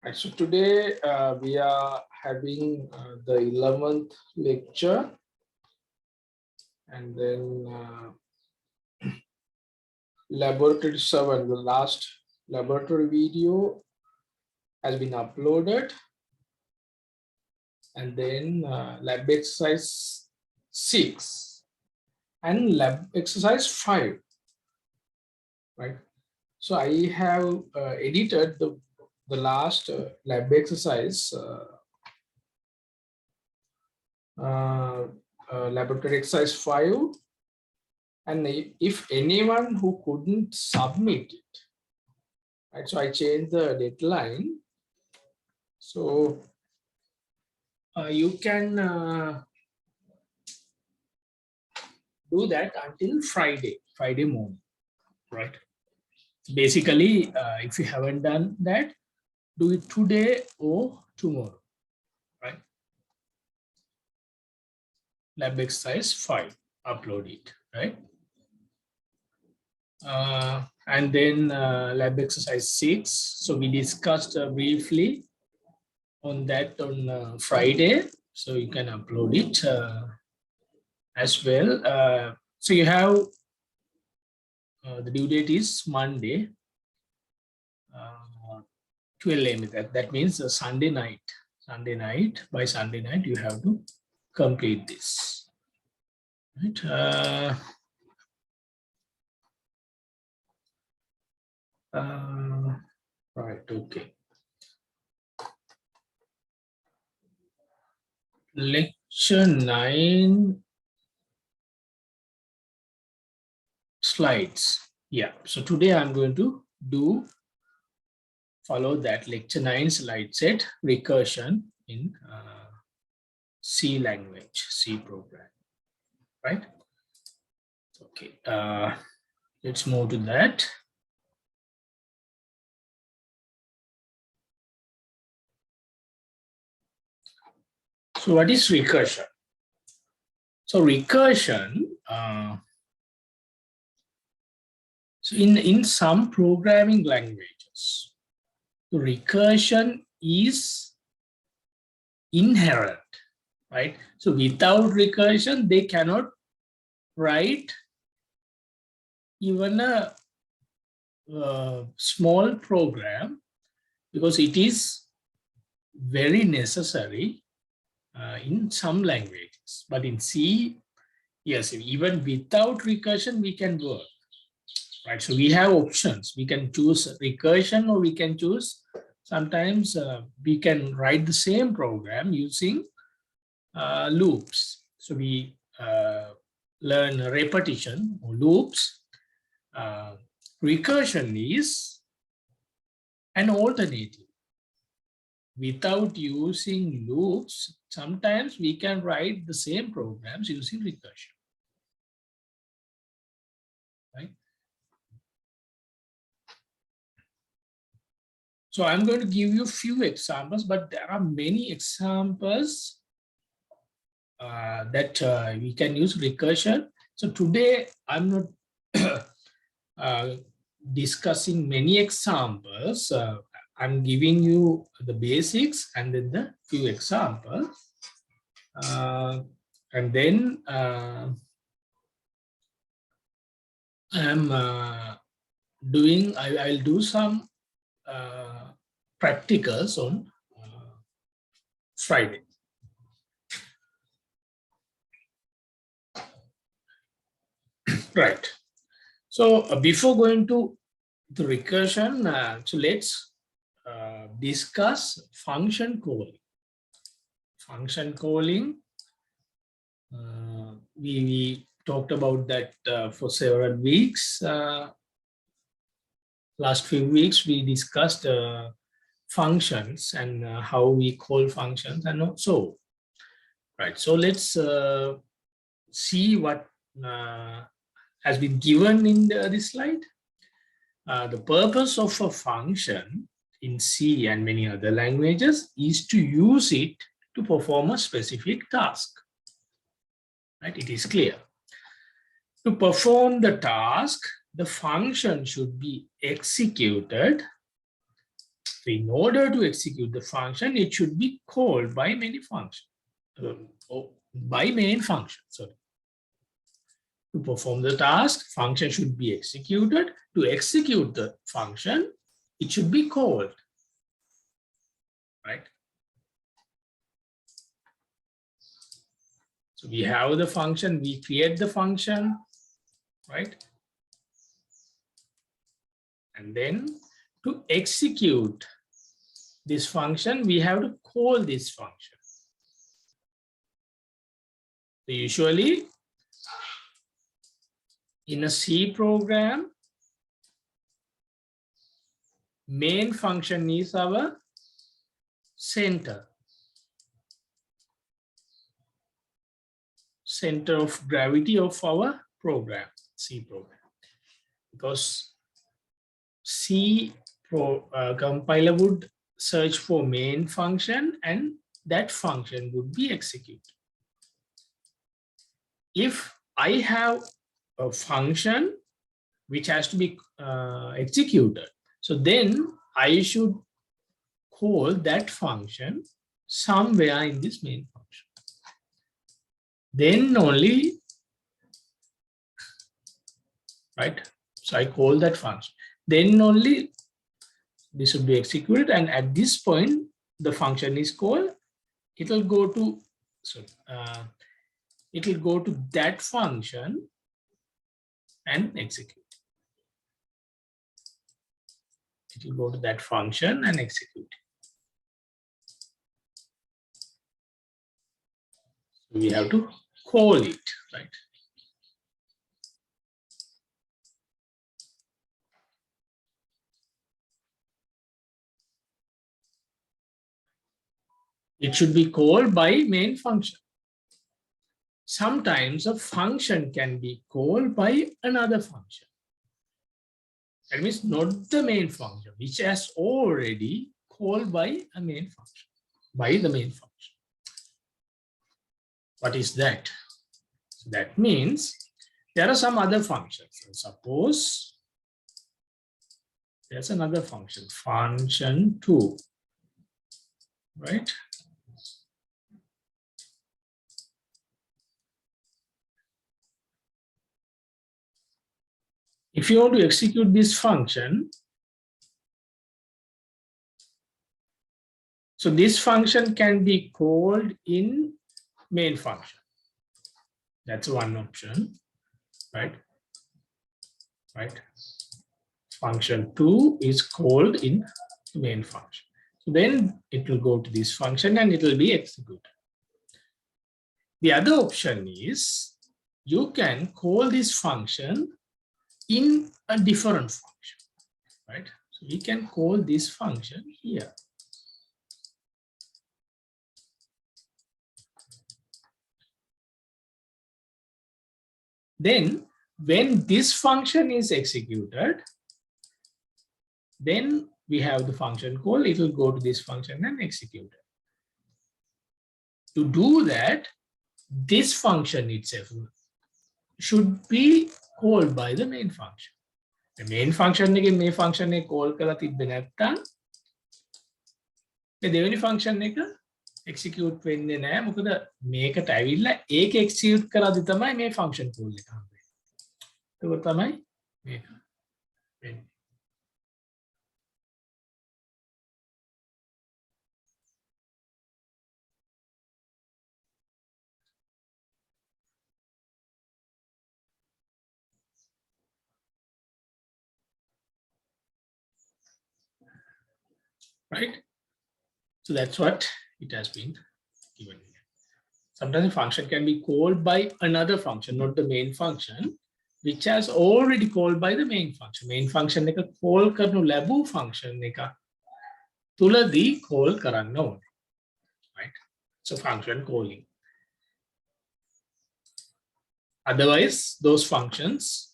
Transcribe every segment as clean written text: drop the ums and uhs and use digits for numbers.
Right, so today we are having the 11th lecture, and then laboratory 7, the last laboratory video has been uploaded, and then lab exercise 6 and lab exercise 5, right? So I have edited the last lab exercise laboratory exercise 5, and if anyone who couldn't submit it, right, so I changed the deadline, so you can do that until Friday morning, right? Basically, if you haven't done that, do it today or tomorrow, right? Lab exercise 5, upload it, right? And then lab exercise 6. So we discussed briefly on that on Friday. So you can upload it as well. So you have the due date is Monday, 12 a.m. That means Sunday night. By Sunday night, you have to complete this. Right. Right, okay. Lecture 9 slides. Yeah, so today I'm going to follow that lecture 9 slide set, recursion in C language, C program, right? Okay, let's move to that. So what is recursion? So recursion, so in some programming languages, the recursion is inherent, right? So without recursion, they cannot write even a small program, because it is very necessary in some languages. But in C, yes, even without recursion, we can work, right? So we have options. We can choose recursion, or we can choose, sometimes we can write the same program using loops. So we learn repetition or loops. Recursion is an alternative. Without using loops, sometimes we can write the same programs using recursion, right? So I'm going to give you a few examples, but there are many examples that we can use recursion. So today I'm not discussing many examples. I'm giving you the basics and then the few examples. And then I'll do some practicals on Friday. Right. So before going to the recursion, so let's discuss function calling. Function calling, we talked about that for several weeks. Last few weeks, we discussed functions and how we call functions and so. Right, so let's see what has been given in this slide. The purpose of a function in C and many other languages is to use it to perform a specific task. Right, it is clear. To perform the task, the function should be executed in order to execute the function, it should be called by many functions, or by main function. Sorry. To perform the task, function should be executed. To execute the function, it should be called. Right? So we have the function, we create the function, right? And then to execute this function, we have to call this function. So usually in a C program, main function is our center of gravity of our program, C program. Because C compiler would search for main function and that function would be executed. If I have a function which has to be executed, so then I should call that function somewhere in this main function. Then only, right? So I call that function. Then only this will be executed, and at this point, the function is called. It will go to, it will go to that function and execute. It will go to that function and execute. So we have to call it, right? It should be called by main function. Sometimes a function can be called by another function. That means not the main function, which has already called by a main function, by the main function. What is that? So that means there are some other functions. So suppose there's another function, function 2, right? If you want to execute this function, so this function can be called in main function. That's one option, right? Right. Function 2 is called in main function. So then it will go to this function and it will be executed. The other option is you can call this function in a different function, right? So we can call this function here. Then when this function is executed, then we have the function call, it will go to this function and execute it. To do that, this function itself should be called by the main function. The main function එකෙන් මේ function එක call කරලා තිබ්බේ නැත්නම් මේ දෙවෙනි function එක execute වෙන්නේ නැහැ. මොකද මේකට ඇවිල්ලා ඒක execute කරද්දි තමයි මේ function call එක හම්බෙන්නේ. ඒක තමයි මේක වෙන්නේ. Right? So that's what it has been given here. Sometimes a function can be called by another function, not the main function, which has already called by the main function. Main function එක call කරනු ලැබූ function එක තුලදී call කරන්න ඕනේ. Right? So function calling. Otherwise, those functions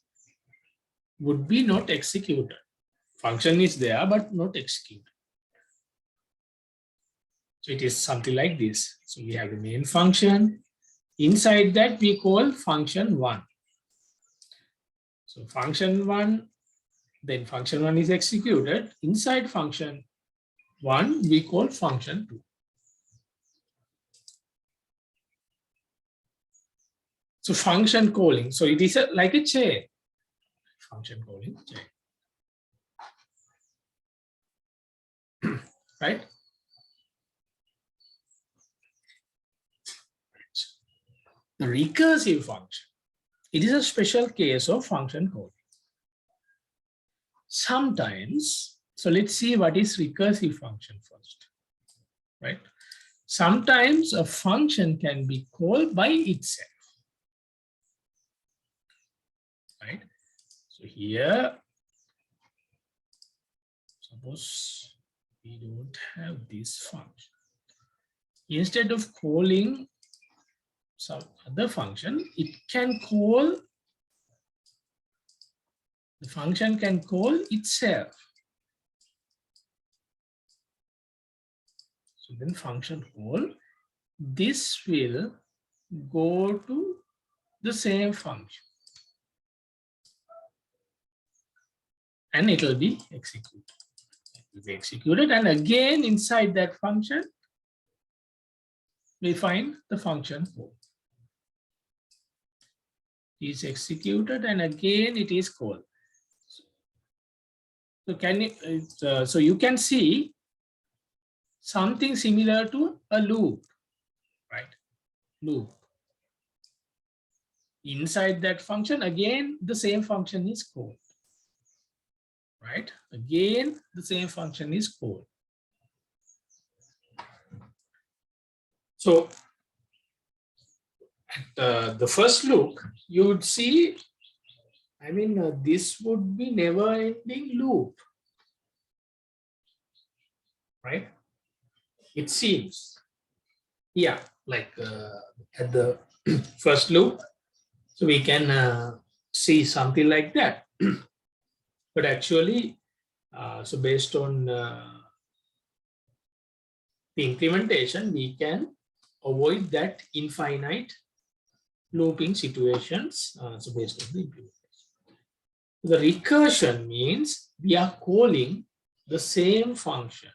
would be not executed. Function is there, but not executed. So it is something like this. So we have the main function. Inside that we call function 1. So function 1, then function 1 is executed. Inside function 1 we call function 2. So function calling, so it is like a chain. Function calling chain. Right? The recursive function, it is a special case of function calling. Sometimes, so let's see what is recursive function first, right? Sometimes a function can be called by itself, right? So here, suppose we don't have this function. Instead of calling some other function, it can call, the function can call itself. So then function call, this will go to the same function and it will be executed. It will be executed, and again inside that function, we find the function call. It is executed and again it is called. So can you, so you can see something similar to a loop, right? Loop. Inside that function, again, the same function is called, right? Again, the same function is called. So at the first look, you would see, I mean, this would be never-ending loop, right? It seems, yeah, like at the first loop, so we can see something like that. But actually, so based on the implementation, we can avoid that infinite looping situations. So based on the implementation. The recursion means we are calling the same function.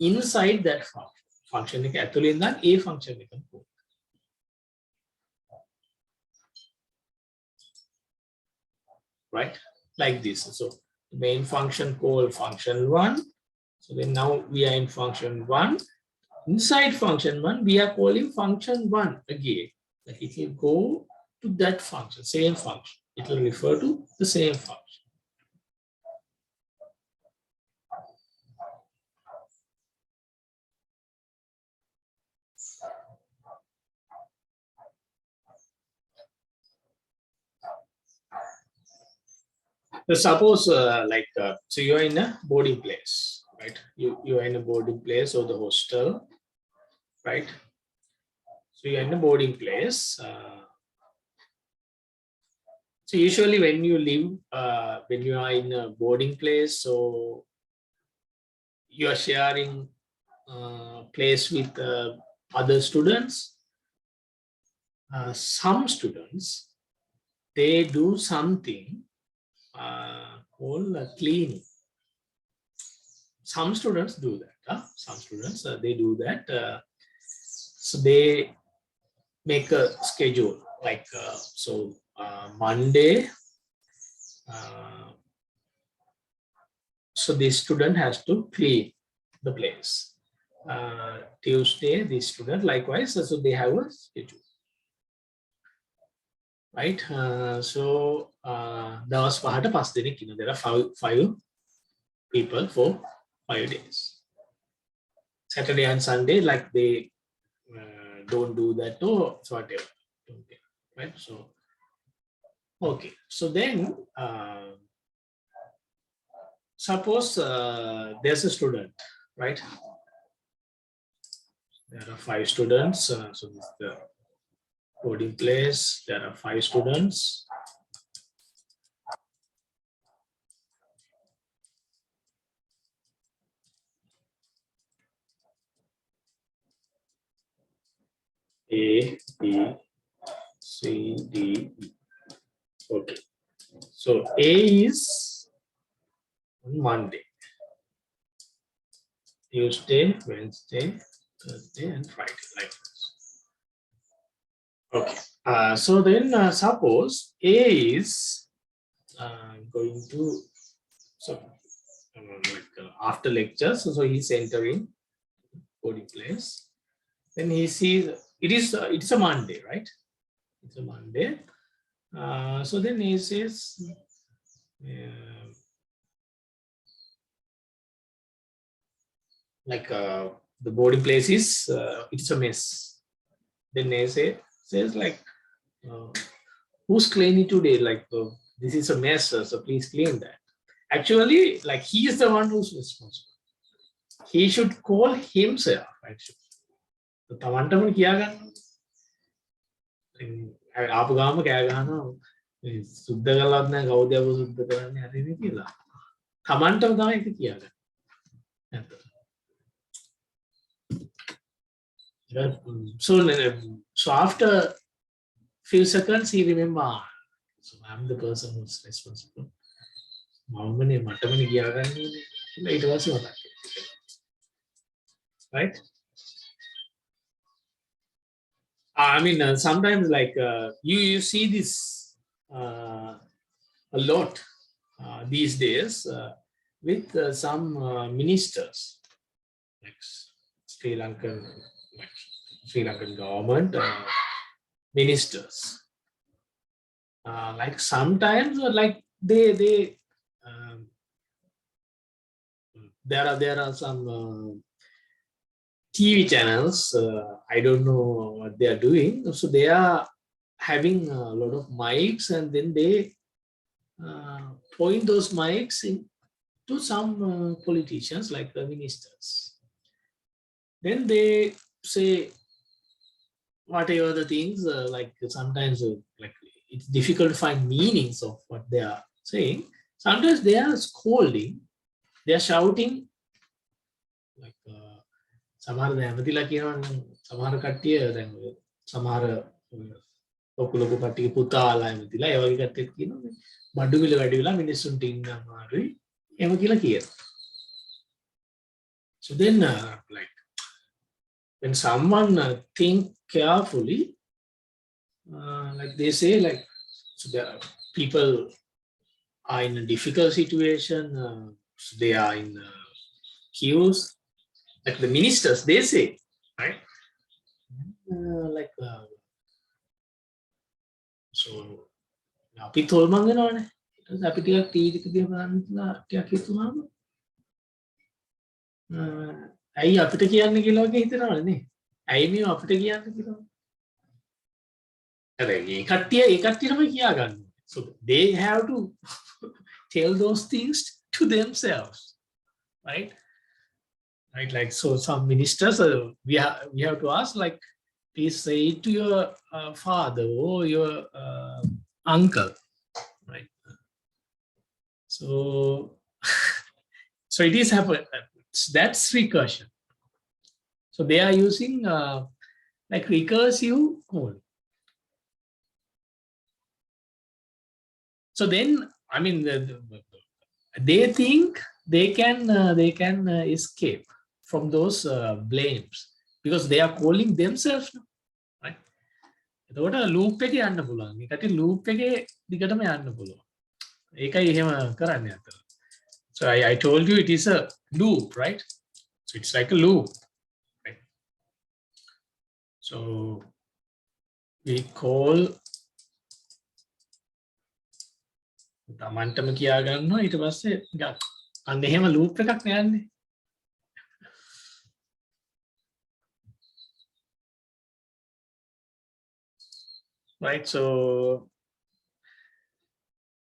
Inside that function, එක ඇතුළේ ඉඳන් a function එක call. Right? Like this. So the main function call function 1. So then now we are in function 1. Inside function 1, we are calling function 1 again. Like it will go to that function, same function. It will refer to the same function. So suppose so you're in a boarding place, right? You are in a boarding place or the hostel, right? So you're in a boarding place. So usually when you live, when you are in a boarding place, so you are sharing place with other students. Some students, they do something called cleaning. Some students do that. Some students, they do that. So they make a schedule like, so Monday, so this student has to clean the place. Tuesday, this student likewise, so they have a schedule. Right? So දවස් 5ට 5 දෙනෙක් ඉන්නවා. There are five people for 5 days. Saturday and Sunday, like they don't do that or whatever. Okay. Right? So, okay. So then, suppose there's a student, right? There are 5 students. So this is the boarding place. There are 5 students. A, B, C, D, E. Okay. So A is on Monday, Tuesday, Wednesday, Thursday, and Friday, like this. Okay. So then suppose A is going to, so like after lectures, so he's entering boarding place. Then he sees it's a Monday, right? It's a Monday. So then he says, like the boarding place is it's a mess. Then they says like, who's cleaning today? Like this is a mess, so please clean that. Actually, like he is the one who's responsible. He should call himself. Actually, තමන්ටම කියා ගන්න. ආපු ගාම කෑ ගහනවා සුද්ධ කරලත් නැහැ කවුද අපු සුද්ධ කරන්නේ හරිනේ කියලා. තමන්ටම තමයි ඒක කියා ගන්න. So after few seconds he remember, so I'm the person who's responsible. මමනේ මටමනේ කියා ගන්න ඕනේ. ඊට පස්සේ මතක්. Right? I mean, sometimes like you see this a lot these days with some ministers, like Sri Lankan government ministers. Like sometimes, like there are some TV channels, I don't know what they are doing. So they are having a lot of mics, and then they point those mics to some politicians, like the ministers. Then they say whatever the things, like sometimes like it's difficult to find meanings of what they are saying. Sometimes they are scolding, they are shouting, like සමහර දැමතිලා කියනවා සමහර කට්ටිය දැන් සමහර ඔකුලක කට්ටිය පුතාලා ඇමතිලා ඒ වගේ කට්ටිය කියනවා බඩු මිල වැඩි වෙලා මිනිස්සුන්ට ඉන්න අමාරුයි එහෙම කියලා කියනවා. So then like when someone think carefully, like they say, like so there are people are in a difficult situation, so they are in queues. Like the ministers, they say, right? Like so අපි තොල්මන් වෙනවනේ. ඊට පස්සේ අපි ටිකක් TV එක දිහා බලන්න ටිකක් හිතුවාම ඇයි අපිට කියන්න කියලා වගේ හිතනවනේ නේ. ඇයි මේ අපිට කියන්න කියලා. හැබැයි ඒ කට්ටියම කියා ගන්න. So they have to tell those things to themselves, right? Right, like so some ministers we have to ask, like, please say it to your father or your uncle, right? So so it is happen. That's recursion. So they are using like recursive code. So then I mean they think they can escape from those blames because they are calling themselves, right? එතකොට loop එකේ යන්න පුළුවන්. ඒකට loop එකේ දිගටම යන්න පුළුවන්. ඒකයි එහෙම කරන්නේ අතට. So I told you it is a loop, right? So it's like a loop, right? So we call තමන්ටම කියා ගන්නවා ඊට පස්සේ අන්න එහෙම loop එකක් නෑන්නේ. Right, so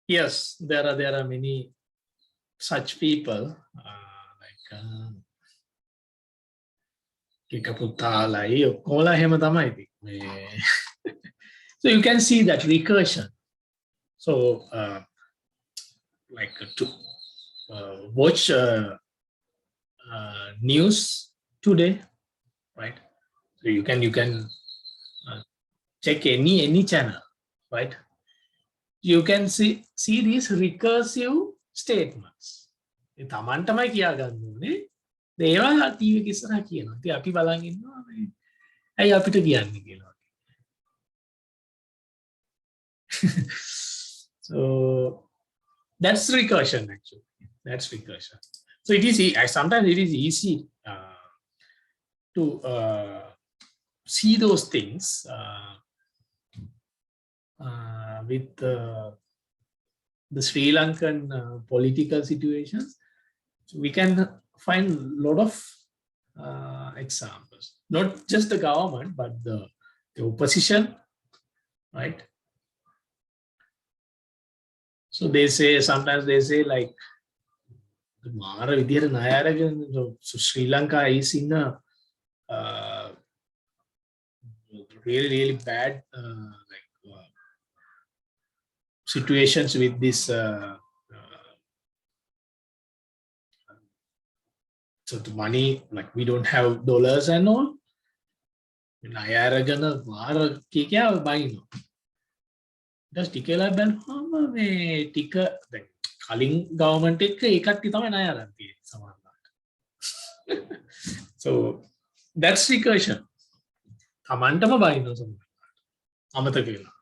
yes, there are many such people, like Kikaputala, Kola Hematamaiti. So you can see that recursion. So like to watch news today, right? So you can check any channel, right? you can see these recursive statements. ඒ තමන්ටමයි කියා ගන්න ඕනේ. ඒවා TV එක ඉස්සරහා කියනවා. ඉතින් අපි බලන් ඉන්නවා මේ ඇයි අපිට කියන්නේ කියලා. So that's recursion actually. That's recursion. So it is sometimes it is easy to see those things with the Sri Lankan political situations. So we can find a lot of examples, not just the government, but the opposition, right? So they say, sometimes they say like, so Sri Lanka is in a really bad situations with this so the money, like we don't have dollars and all. Just tikela බැලුවම මේ ටික දැන් කලින් government එක ඒ කට්ටිය තමයි ණය අරන් තියෙන්නේ සමහරවිට. So that's recursion. තමන්ටම බයිනවා සමහරවිට. අමතක වෙනවා.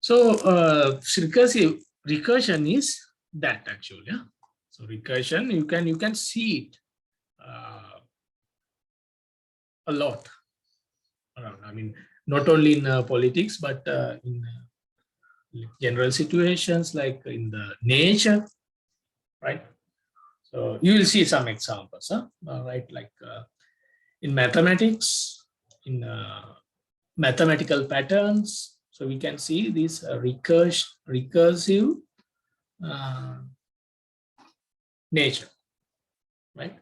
So recursion is that actually. Yeah? So recursion, you can see it a lot around. I mean, not only in politics, but in general situations like in the nature, right? So you will see some examples, right? Like in mathematics, in mathematical patterns. So we can see this recursive nature, right?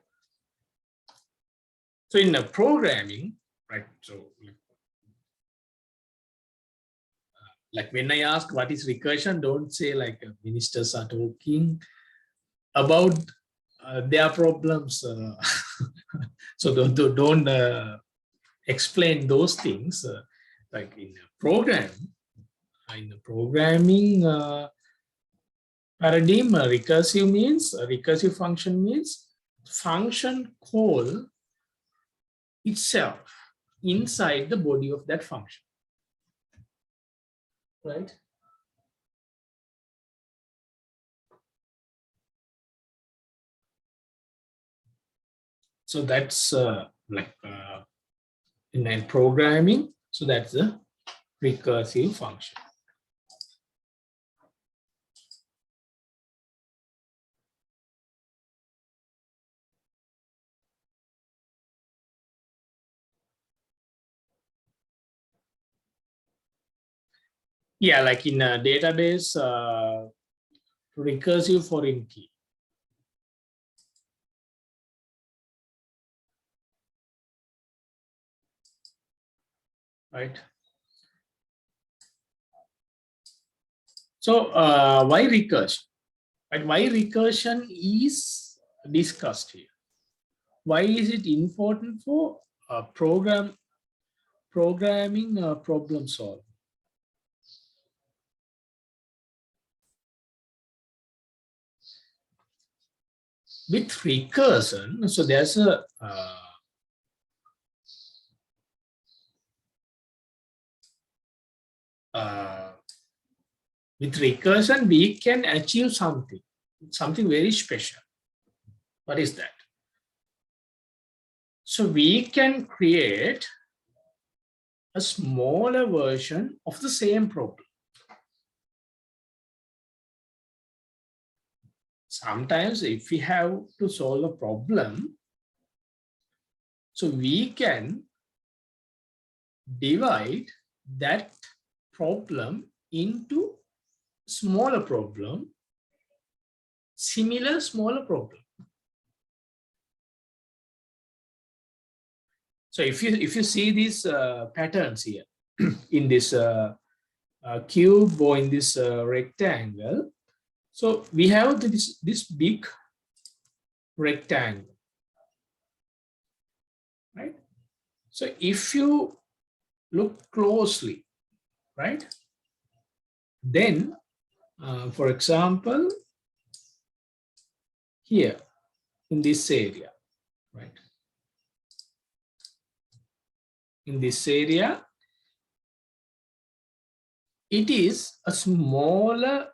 So in programming, right? So like when I ask what is recursion, don't say like ministers are talking about their problems. So don't explain those things. Like in the programming paradigm, recursive function means function call itself inside the body of that function, right? So that's like in programming. So that's the recursive function. Yeah, like in a database, recursive foreign key. Right. So why recursion? Right? Why recursion is discussed here? Why is it important for programming problem solving? With recursion, so there's a with recursion, we can achieve something very special. What is that? So we can create a smaller version of the same problem. Sometimes if we have to solve a problem, so we can divide that problem into smaller problem, similar smaller problem. So if you see these patterns here in this cube or in this rectangle, so we have this big rectangle, right? So if you look closely, right? Then, for example, here in this area, right? In this area, it is a smaller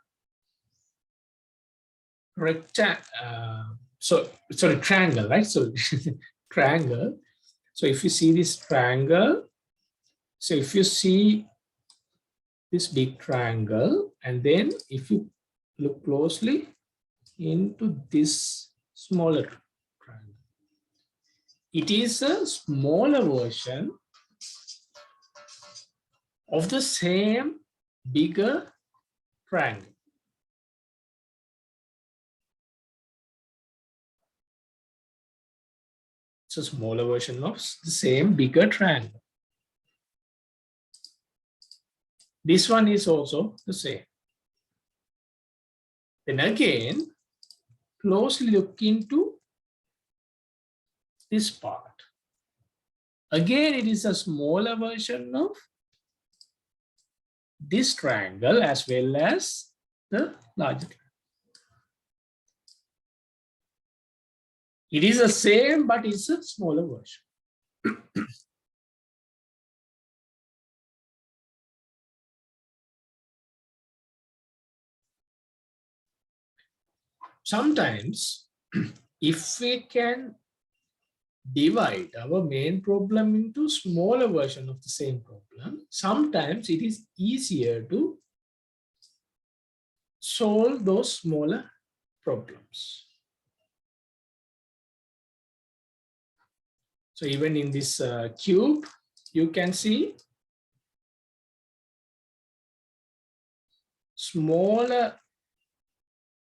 triangle, right? So triangle. So if you see this triangle, so if you see this big triangle, and then if you look closely into this smaller triangle, it is a smaller version of the same bigger triangle. It's a smaller version of the same bigger triangle. This one is also the same. Then again, closely look into this part. Again, it is a smaller version of this triangle as well as the larger triangle. It is the same, but it's a smaller version. Sometimes, if we can divide our main problem into smaller version of the same problem, sometimes it is easier to solve those smaller problems. So even in this cube, you can see smaller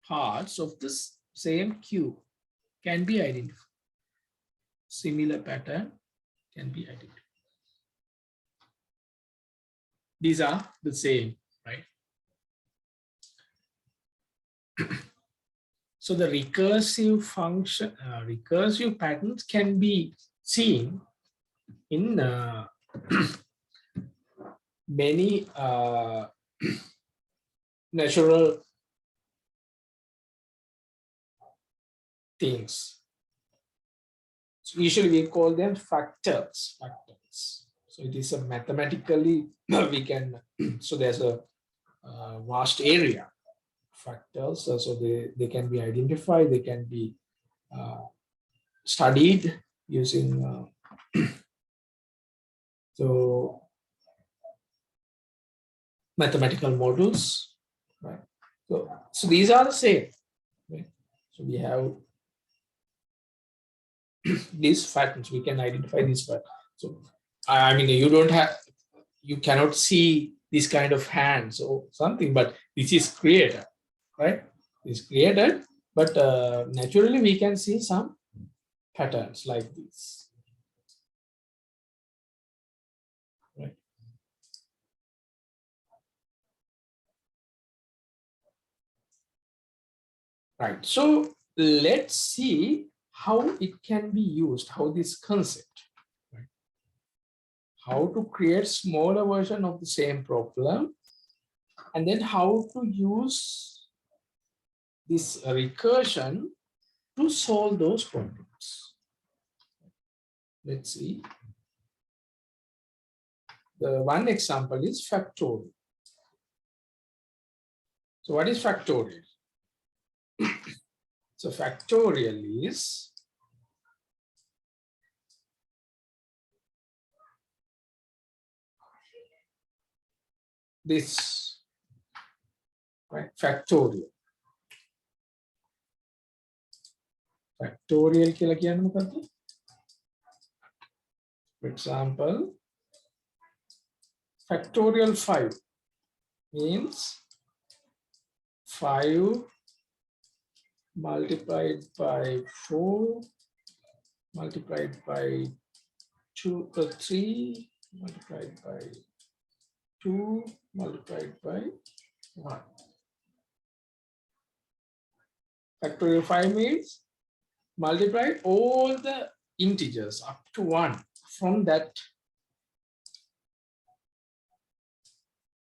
parts of this same cube can be identified. Similar pattern can be identified. These are the same, right? So the recursive function, recursive patterns can be seen in many natural things. So usually we call them fractals. So it is a mathematically we can. So there's a vast area fractals. So they can be identified. They can be studied using. So mathematical models, right? So these are the same. Right? So we have these patterns. We can identify these patterns. So I mean, you cannot see this kind of hands or something, but this is created, right? It's created, but naturally we can see some patterns like this. Right. Right. So let's see how it can be used, how this concept, right? How to create smaller version of the same problem, and then how to use this recursion to solve those problems. Let's see. The one example is factorial. So what is factorial? So factorial is this, right? Factorial. Factorial කියලා කියන්නේ මොකක්ද? For example, factorial 5 means 5 multiplied by 4 multiplied by 3 multiplied by 2 multiplied by 1. Factorial 5 means multiply all the integers up to 1 from that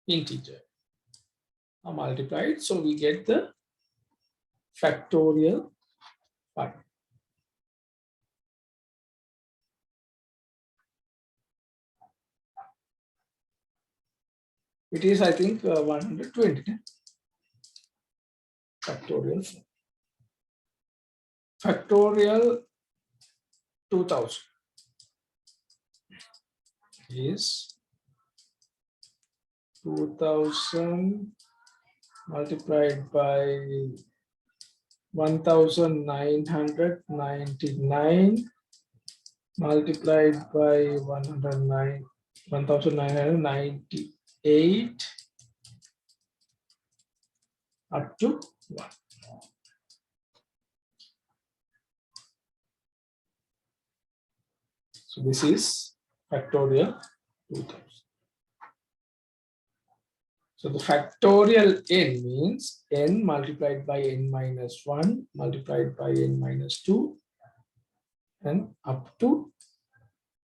integer are multiplied. So we get the factorial part. It is, I think, 120. Factorial. Factorial 2000 is 2000 multiplied by 1999 multiplied by 1998 up to 1. So this is factorial 2000. So the factorial n means n multiplied by n minus 1 multiplied by n minus 2 and up to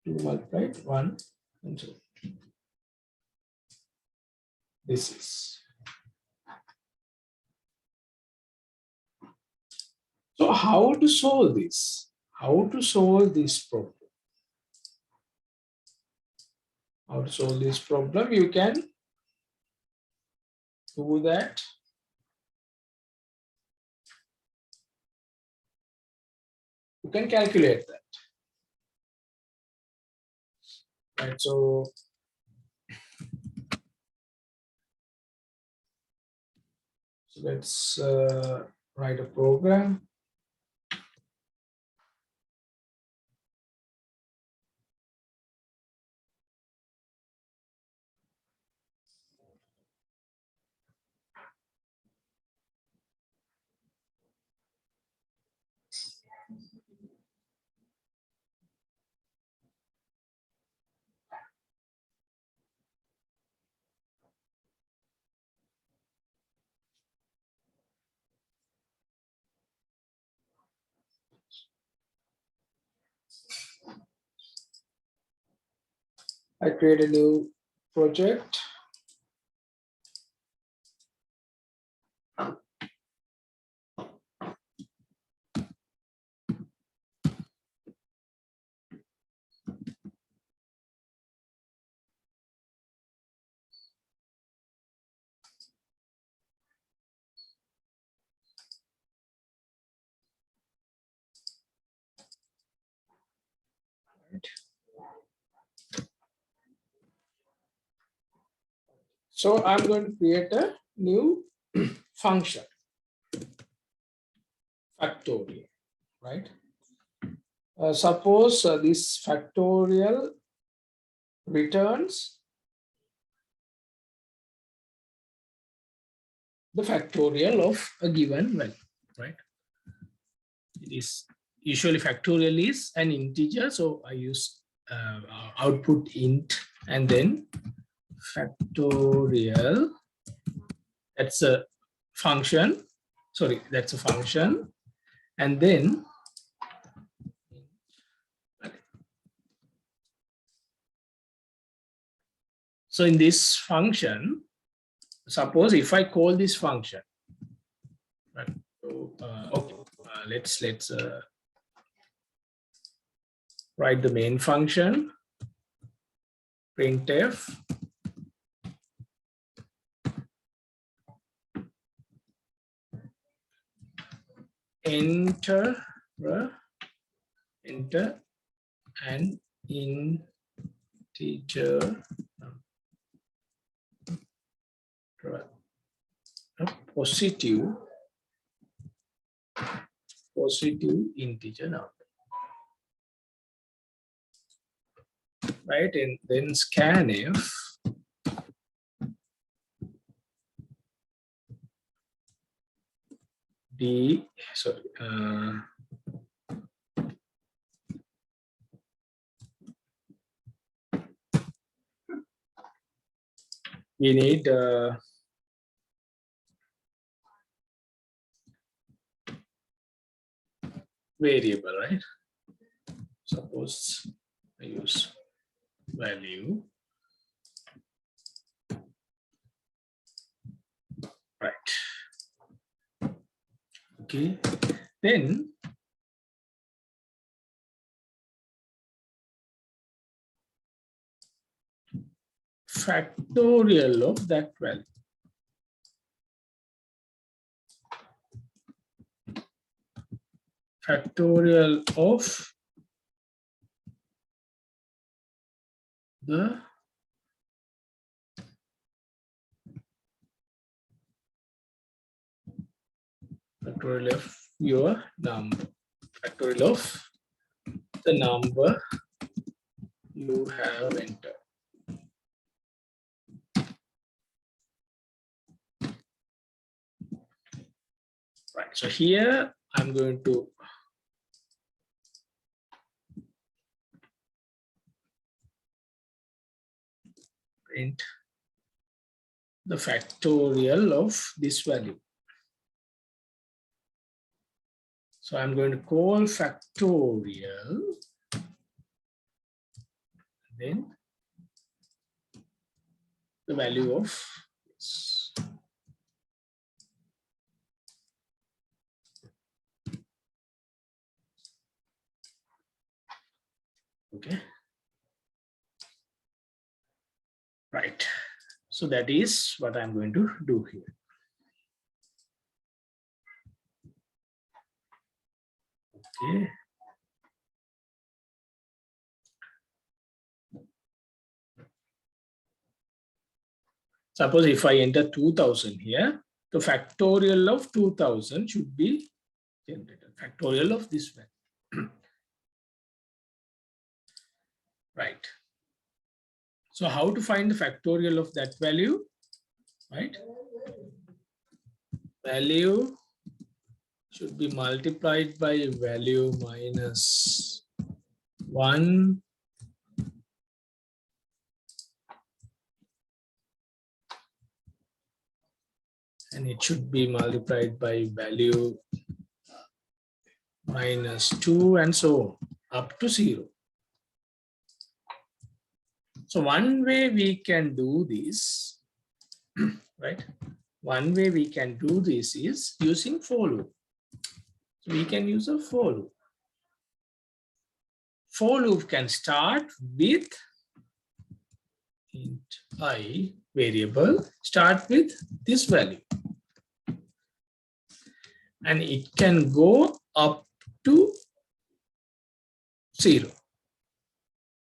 2 multiplied 1 and so on. This is. So how to solve this? How to solve this problem? How to solve this problem? You can do that. You can calculate that. Right, so let's write a program. I create a new project. So I'm going to create a new function, factorial, right? Suppose this factorial returns the factorial of a given value, right? It is usually factorial is an integer, so I use output int and then factorial. That's a function. Sorry, that's a function, and then so in this function, suppose if I call this function, right? So, okay, let's write the main function, printf, enter an integer positive integer number, right? And then scanf we need variable, right? Suppose I use value Okay, then factorial of that value. Factorial of the factorial of your number. Factorial of the number you have entered. Right, so here I'm going to print the factorial of this value. So I'm going to call factorial, then the value of this. Okay. Right. So that is what I'm going to do here. Okay. Suppose if I enter 2000 here, the factorial of 2000 should be generated. Factorial of this value. Right. So how to find the factorial of that value? Right. Value should be multiplied by value minus 1 and it should be multiplied by value minus 2 and so on up to 0. So one way we can do this, right? One way we can do this is using for loop. So we can use a for loop. For loop can start with int I variable, start with this value. And it can go up to 0.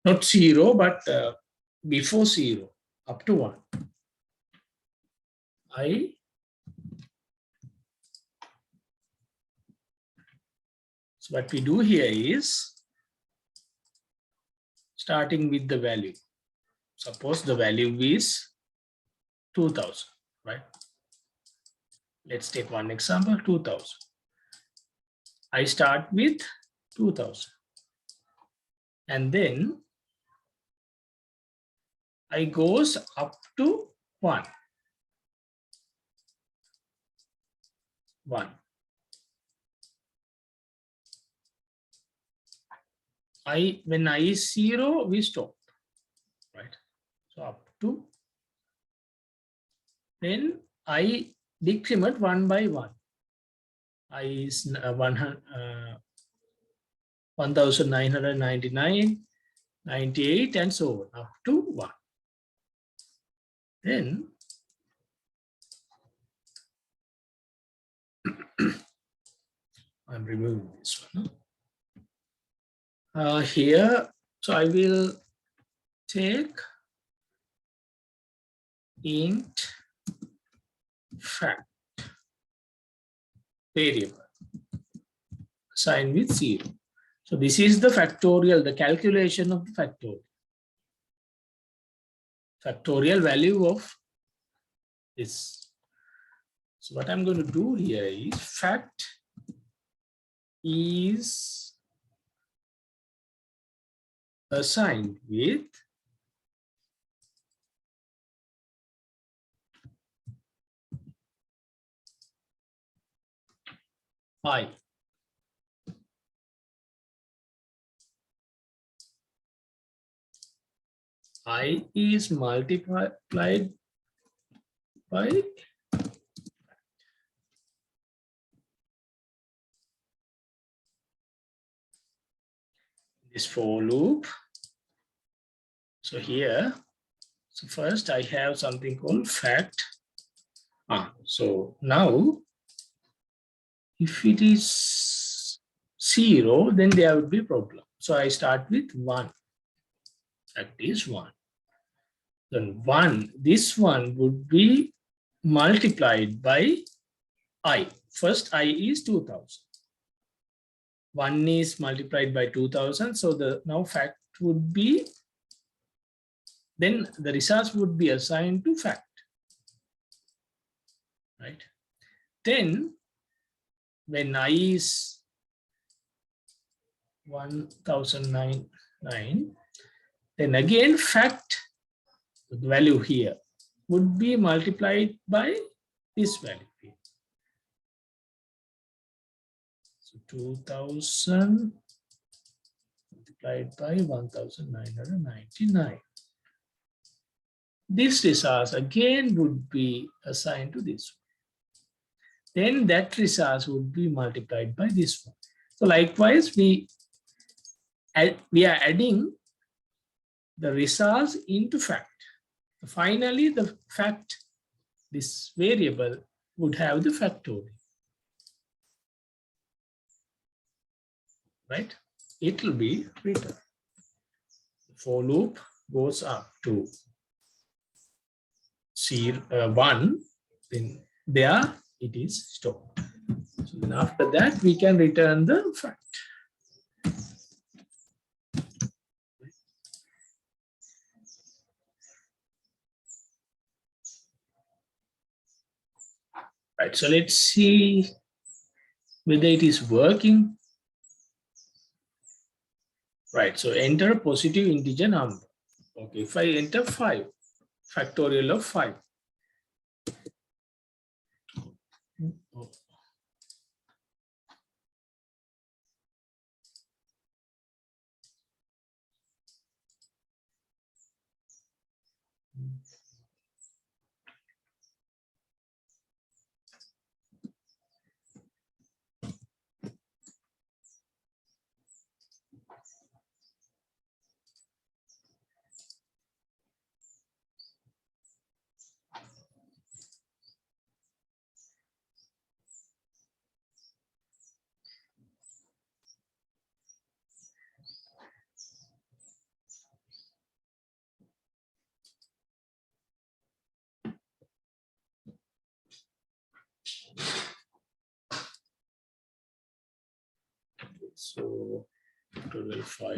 Not 0, but before 0, up to 1. So what we do here is starting with the value. Suppose the value is 2000, right? Let's take one example, 2000. I start with 2000. And then I goes up to 1. 1. When I is 0, we stop, right? So up to, then I decrement 1 by 1. I is 1999, 98, and so on, up to 1. Then I'm removing this one. Here, so I will take int fact variable assigned with 0. So this is the factorial, the calculation of the factorial. Factorial value of this. So what I'm going to do here is fact is assigned with I. I is multiplied by is for loop. So here, so first I have something called fact. So now, if it is 0, then there would be a problem. So I start with 1. That is 1. Then 1, this one would be multiplied by I. First I is 2000. 1 is multiplied by 2000. So the now fact would be, then the results would be assigned to fact. Right? Then when I is 1009, then again fact, the value here would be multiplied by this value here. So 2000 multiplied by 1999. This result again would be assigned to this one. Then that result would be multiplied by this one. So likewise, we are adding the results into fact. Finally, the fact, this variable would have the factorial. Right? It will be written. For loop goes up to 1, then there it is stopped. So then after that, we can return the fact. Right, so let's see whether it is working. Right, so enter a positive integer number. Okay, if I enter 5, factorial of 5. So total 5.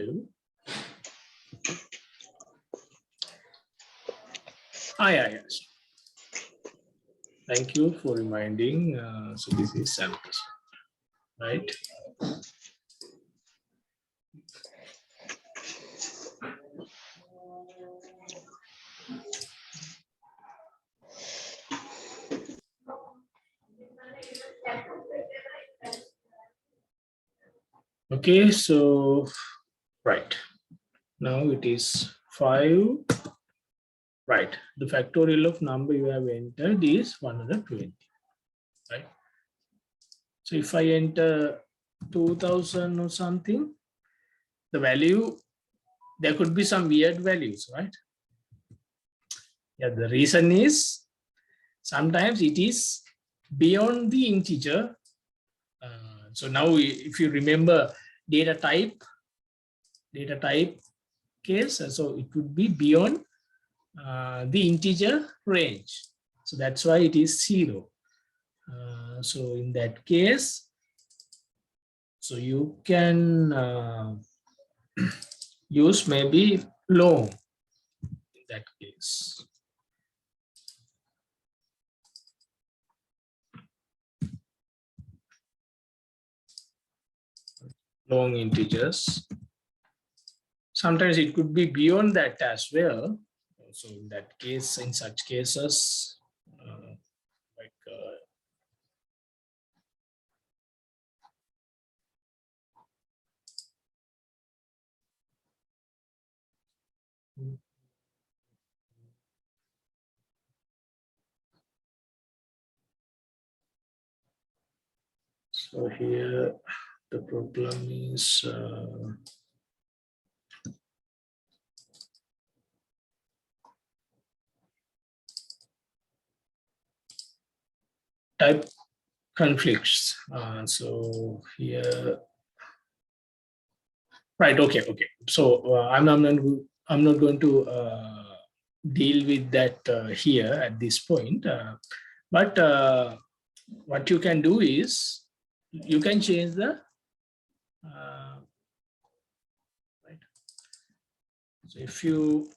Yes. Thank you for reminding. So this is 7%, right? Okay, so right now it is 5. Right, the factorial of number you have entered is 120. Right. So if I enter 2000 or something, the value, there could be some weird values, right? Yeah, the reason is sometimes it is beyond the integer. So now if you remember data type case, so it would be beyond the integer range. So that's why it is 0. So in that case, so you can use maybe long in that case. Long integers. Sometimes it could be beyond that as well. So in that case, in such cases, so here the problem is type conflicts. So here, right? Okay. So I'm not going to deal with that here at this point. But what you can do is you can change the right. So if you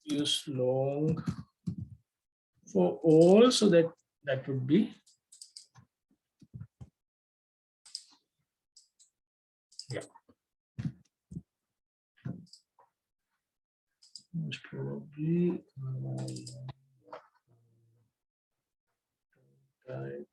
use long for all, so that would be most probably type,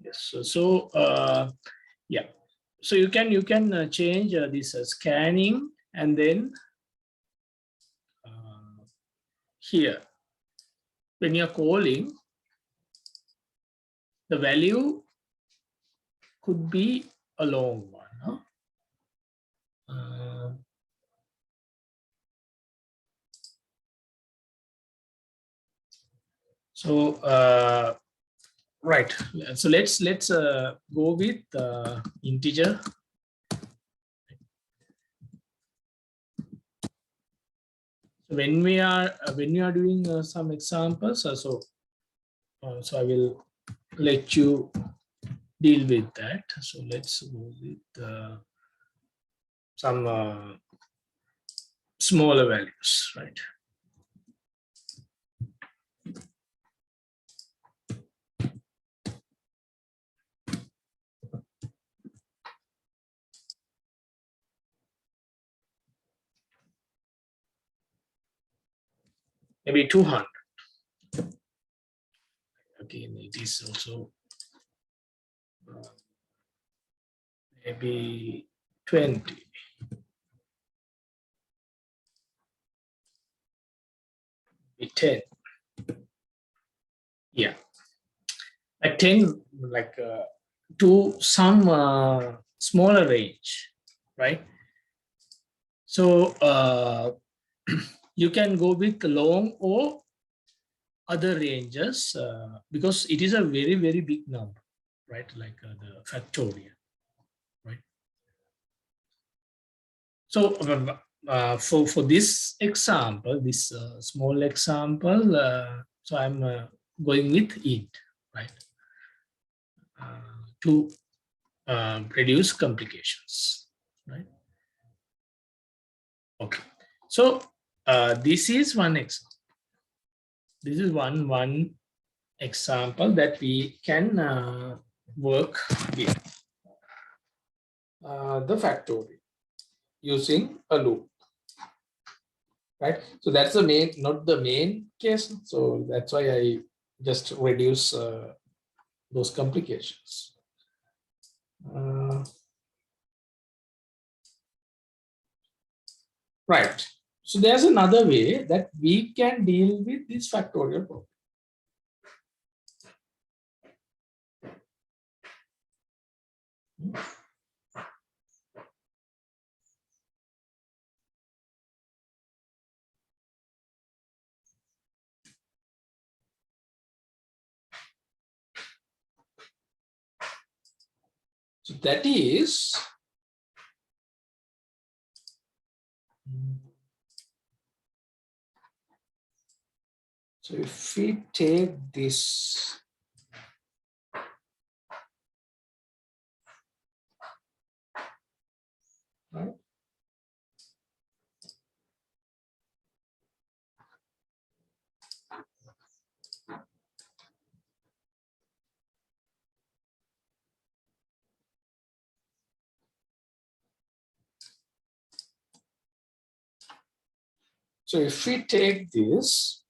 yes. So yeah. So you can change this scanning, and then here when you're calling, the value could be a long one. Huh? So right. So let's go with integer. So when we are doing some examples, so I will let you deal with that. So let's go with some smaller values, right? Maybe 200. Again, it is also maybe 20. Maybe 10. Yeah. At 10, like to some smaller range, right? So you can go with long or other ranges because it is a very, very big number, right? Like the factorial, right? So for this example, this small example, so I'm going with int, right? To reduce complications, right? Okay. So this is one example. This is one example that we can work with the factorial using a loop, right? So that's the main, not the main case. So that's why I just reduce those complications. Right. So there's another way that we can deal with this factorial problem. So that is so if we take this right, so if we take this,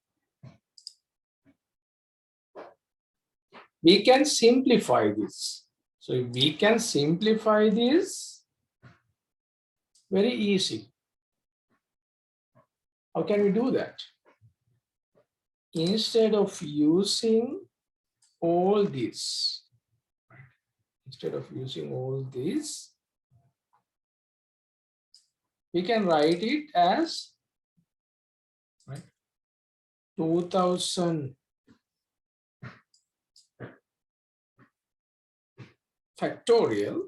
we can simplify this. So we can simplify this very easy. How can we do that? Instead of using all this, we can write it as 2000 factorial.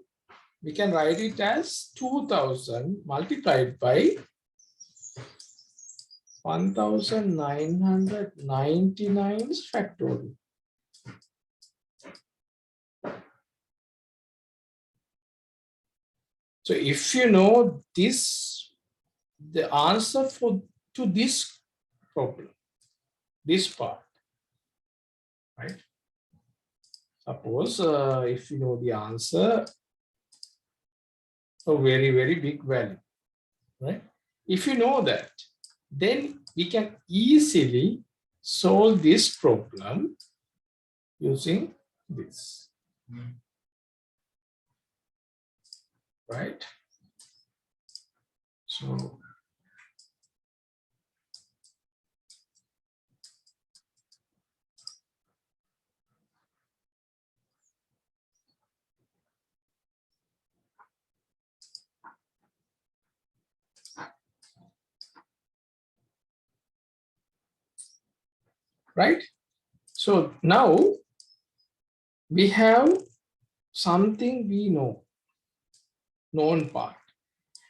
We can write it as 2000 multiplied by 1999 factorial. So if you know this, the answer to this problem, this part, right? Suppose if you know the answer, a very, very big value, right? If you know that, then we can easily solve this problem using this, right? So right? So now we have something we know, known part.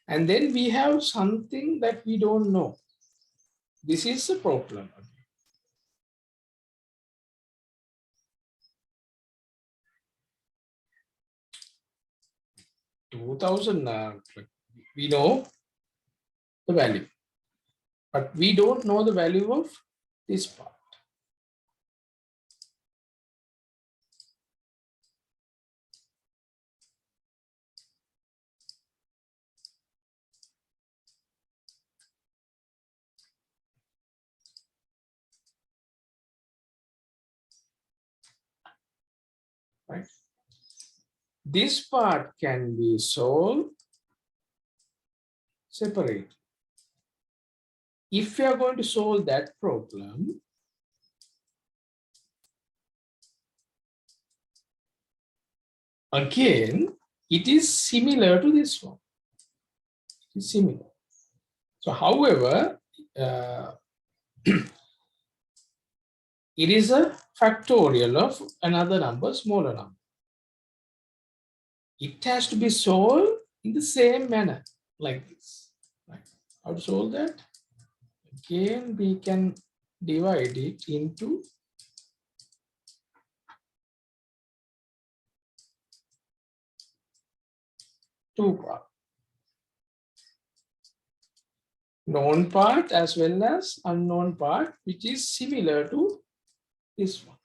And then we have something that we don't know. This is the problem. 2000, we know the value, but we don't know the value of this part. Right? This part can be solved separately. If we are going to solve that problem, again, it is similar to this one. It is similar. So, however, it is a factorial of another number, smaller number. It has to be solved in the same manner, like this. Right? How to solve that? Again, we can divide it into two parts. Known part as well as unknown part, which is similar to this one.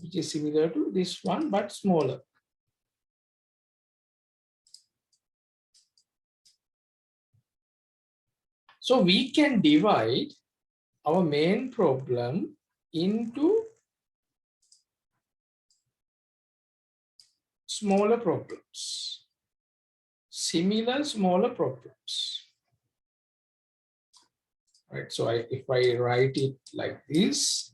Which is similar to this one, but smaller. So we can divide our main problem into smaller problems, similar smaller problems. Right, so if I write it like this,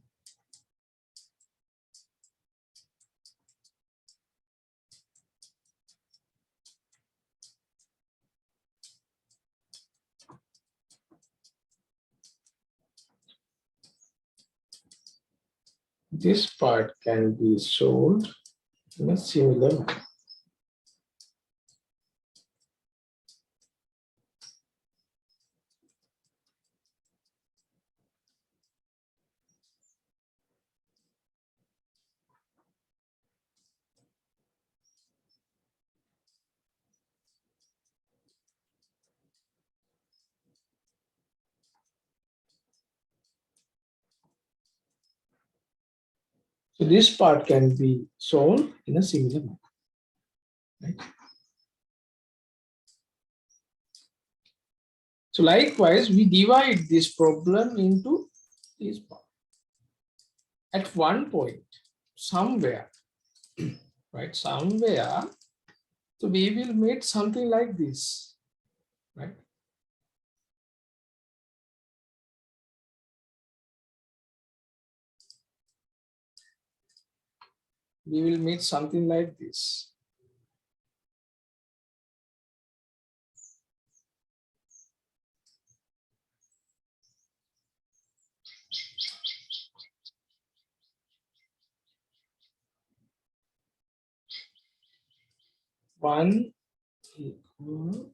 this part can be solved in a similar way. So this part can be solved in a similar manner. Right? So likewise, we divide this problem into this part. At one point, somewhere, right? Somewhere, so we will make something like this, right? we will meet something like this. One equal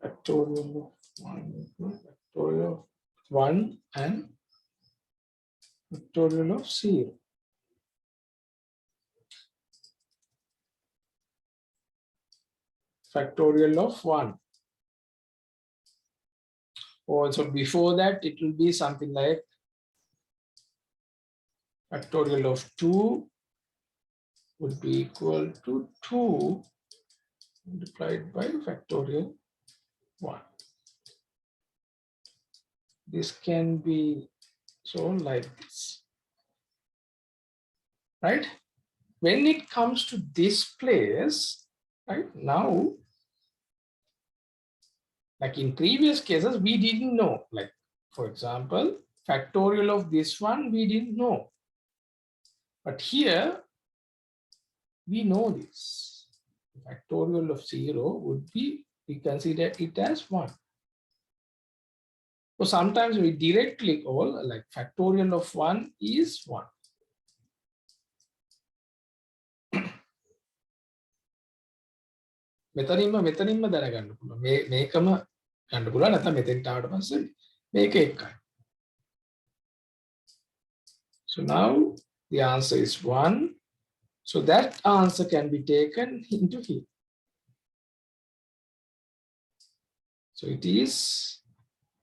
factorial of 1 equal factorial of 1 and factorial of 0. Factorial of 1. Also before that it will be something like factorial of 2 would be equal to 2 multiplied by factorial 1. This can be shown like this, right? When it comes to this place, right now, like in previous cases, we didn't know, like for example, factorial of this one, we didn't know. But here, we know this. Factorial of 0 would be, we consider it as 1. So sometimes we directly call like factorial of 1 is 1. මෙතනින්ම දැනගන්න පුළුවන්. මේකම ගන්න පුළුවන් නැත්නම් මෙතෙන්ට ආවට පස්සේ මේක එකයි. So now the answer is 1. So that answer can be taken into here. So it is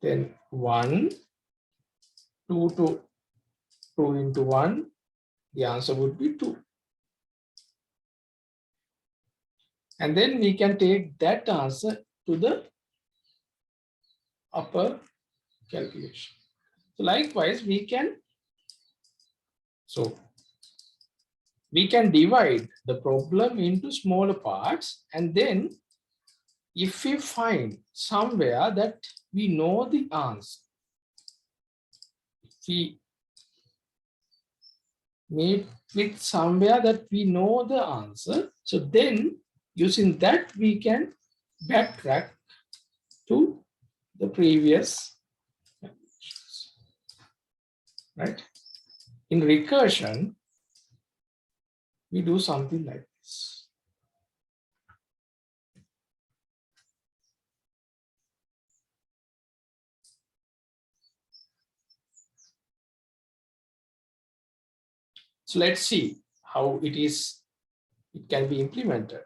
then 1, 2 to 2 into 1. The answer would be 2. And then we can take that answer to the upper calculation. So likewise, we can divide the problem into smaller parts, and then if we find somewhere that we know the answer, if we meet with somewhere that we know the answer, so then using that we can backtrack to the previous calculations, right? In recursion, we do something like this. So let's see how it can be implemented.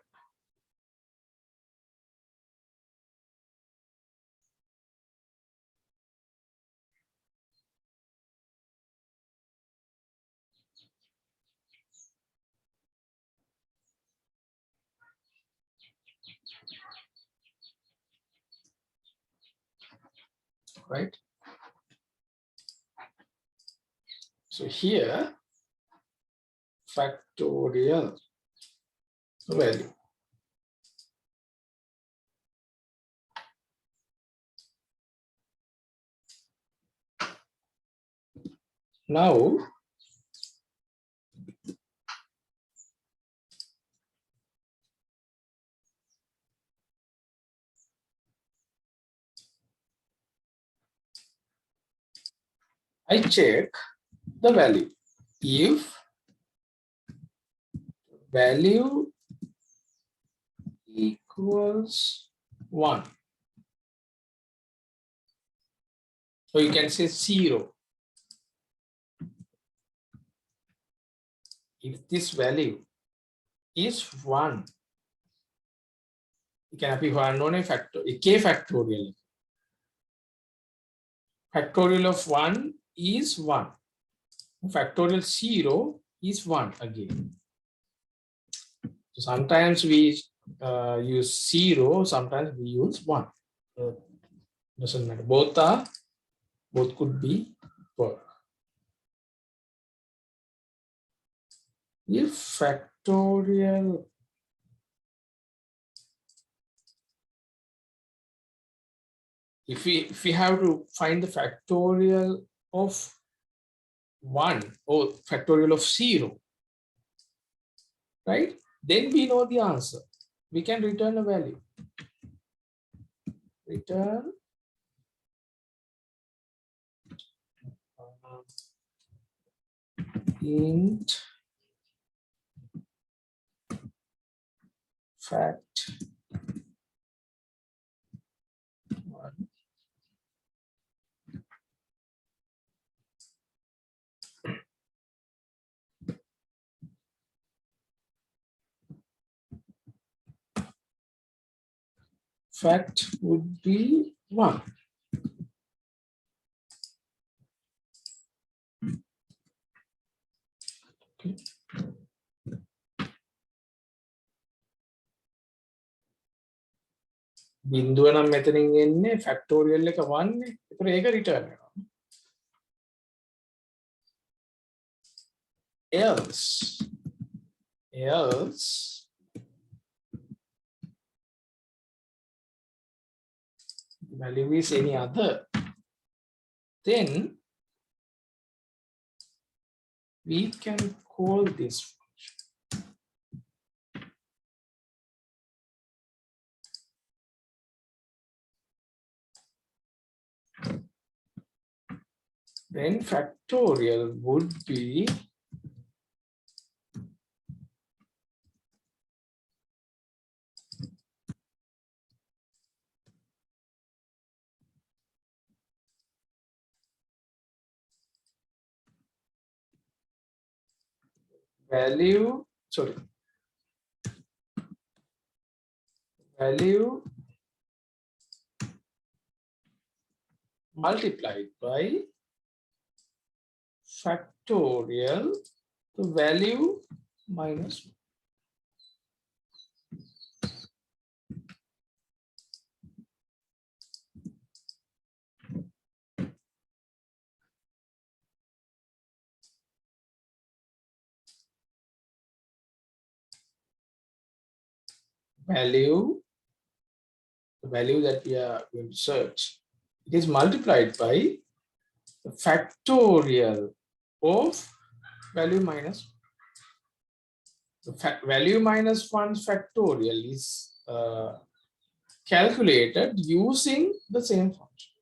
Right? So here, factorial value. Now, I check the value. If value equals 1, so you can say 0. If this value is 1, you can be 1 on a factor, a k factorial. Factorial of 1 is 1. Factorial 0 is 1 again. So sometimes we use 0, sometimes we use 1. Doesn't matter. Both could be work. If factorial if we have to find the factorial of 1 or factorial of 0, right? Then we know the answer. We can return a value. Return int fact 1. Fact would be 1. Okay. බින්දුව නම් මෙතනින් එන්නේ ෆැක්ටෝරියල් එක 1 නේ. ඒතර ඒක return වෙනවා. Else value is any other, then we can call this function. Then factorial would be value multiplied by factorial the value minus 1. The value that we are going to search, it is multiplied by the factorial of value minus 1. The value minus 1's factorial is calculated using the same function.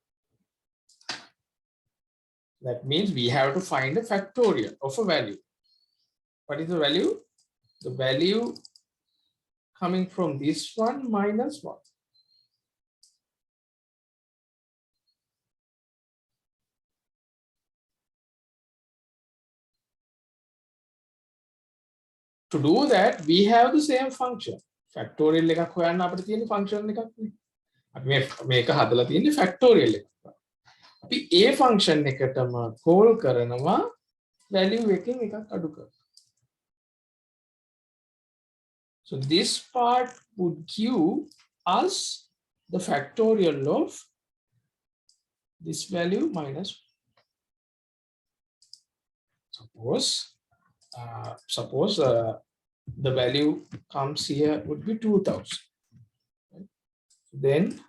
That means we have to find a factorial of a value. What is the value? The value coming from this one minus 1. To do that, we have the same function. Factorial එකක් හොයන්න අපිට තියෙන function එකක් නේ. අපි මේක හදලා තියෙන්නේ factorial එකක්. අපි a function එකටම call කරනවා value එකකින් එකක් අඩු කරලා. So this part would give us the factorial of this value minus 1. Suppose the value comes here would be 2000. Then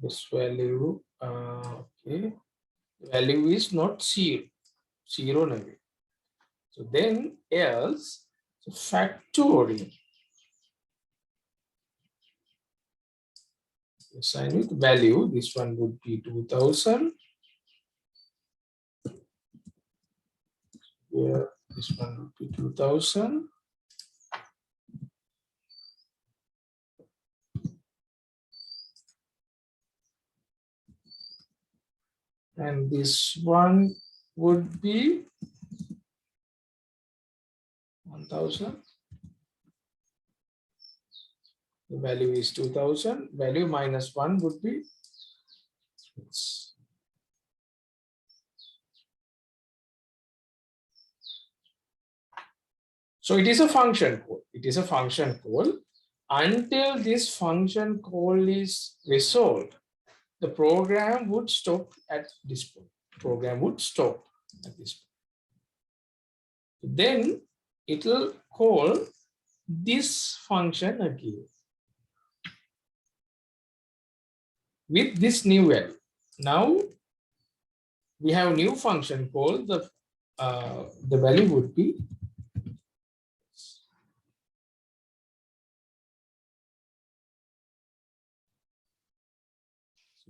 this value okay, value is not 0 negative. So then else so factorial assign with value, this one would be 2000. Here this one would be 2000. And this one would be 1000. The value is 2000. Value minus 1 would be 6. So it is a function call. It is a function call. Until this function call is resolved, the program would stop at this point. Program would stop at this point. Then it will call this function again with this new value. Now we have a new function called the value would be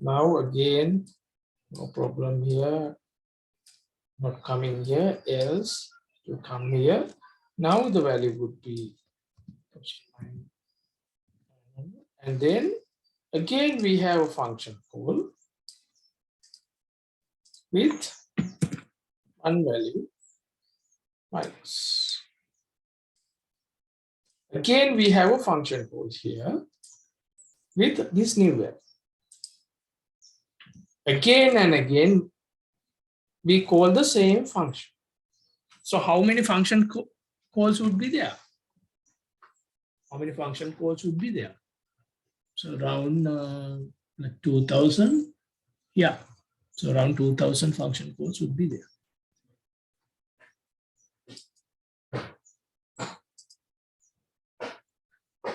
now again, no problem here, not coming here, else to come here. Now the value would be, and then again we have a function call with one value minus. Again we have a function call here with this new value. Again and again we call the same function. So how many function calls would be there? How many function calls would be there? So around 2000. Yeah. So around 2000 function calls would be there.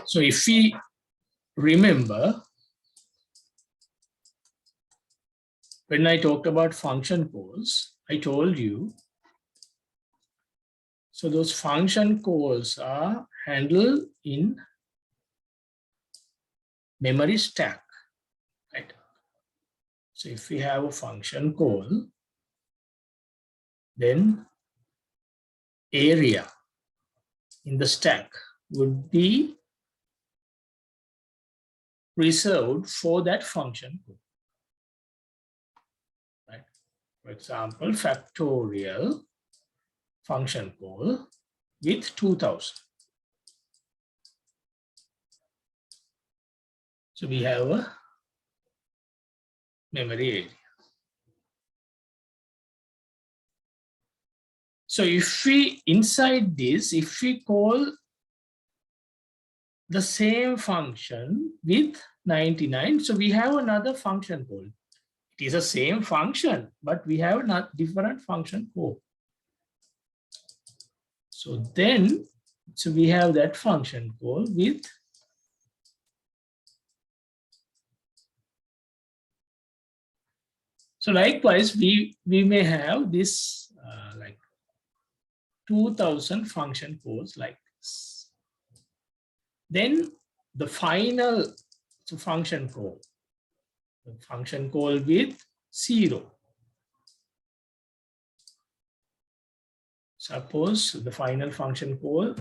So if we remember, when I talked about function calls, I told you, so those function calls are handled in memory stack, right? So if we have a function call, then area in the stack would be reserved for that function call, right? For example, factorial function call with 2000. So we have a memory area. So if we, inside this, if we call the same function with 99, so we have another function call. It is the same function, but we have a different function call. So then, so we have that function call with so likewise, we may have this like 2000 function calls like this. Then the final function call, the function call with 0. Suppose the final function call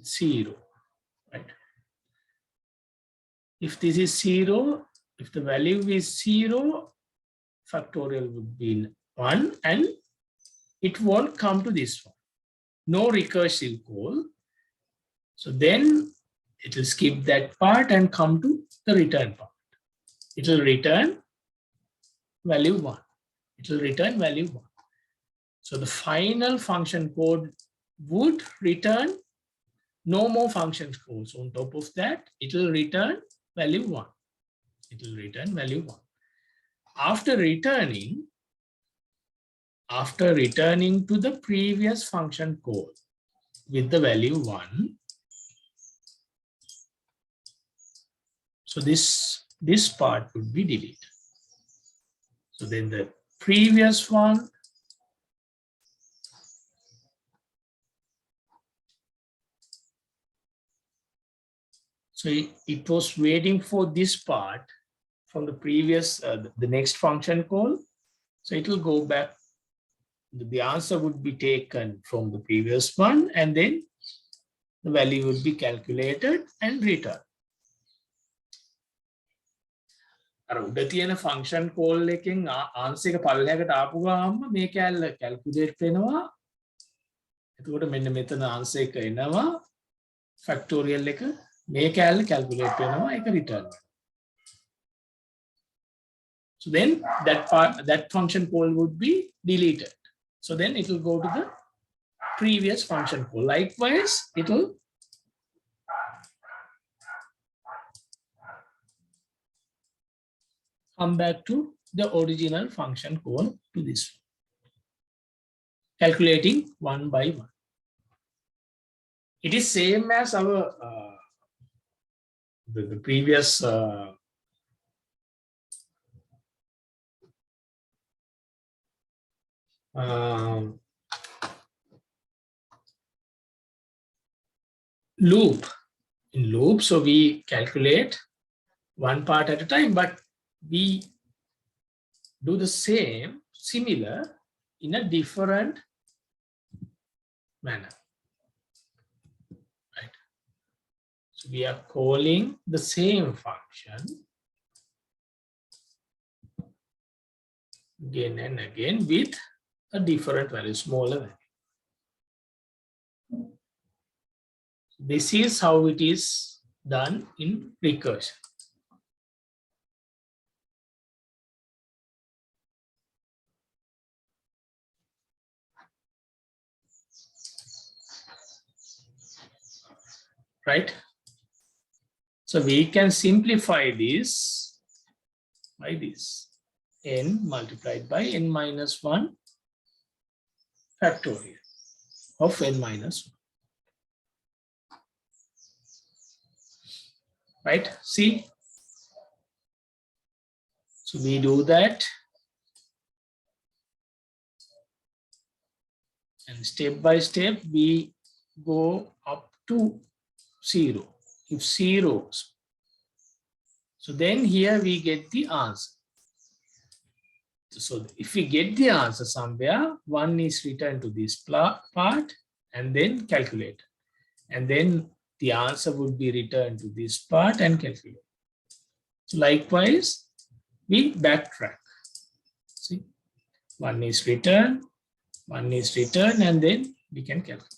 0, right? If this is 0, if the value is 0, factorial would be 1 and it won't come to this one. No recursive call. So then it will skip that part and come to the return part. It will return value 1. It will return value 1. So the final function code would return no more function calls. On top of that, it will return value 1. It will return value 1. After returning to the previous function call with the value 1, so this part would be deleted. So then the previous one, so it was waiting for this part from the previous, the next function call. So it will go back. The answer would be taken from the previous one, and then the value would be calculated and returned. උඩ තියෙන function call එකෙන් answer එක පල්ලෙහාකට ආපු ගාම මේ කැල්ල calculate වෙනවා. එතකොට මෙන්න මෙතන answer එක එනවා. factorial එක මේ කැල්ල calculate වෙනවා, ඒක return වෙනවා. So then that function call would be deleted. So then it will go to the previous function call. Likewise, it will come back to the original function call to this one, calculating one by one. It is same as our the previous loop. In loop, so we calculate one part at a time, but we do the same, similar, in a different manner. Right? So we are calling the same function again and again with a different value, smaller value. This is how it is done in recursion. Right? So we can simplify this by this n multiplied by n minus 1 factorial of n minus 1. Right? See? So we do that. And step by step, we go up to 0. If 0, so then here we get the answer. So if we get the answer somewhere, 1 is returned to this part and then calculate. And then the answer would be returned to this part and calculate. So likewise, we backtrack. See, 1 is returned, 1 is returned, and then we can calculate.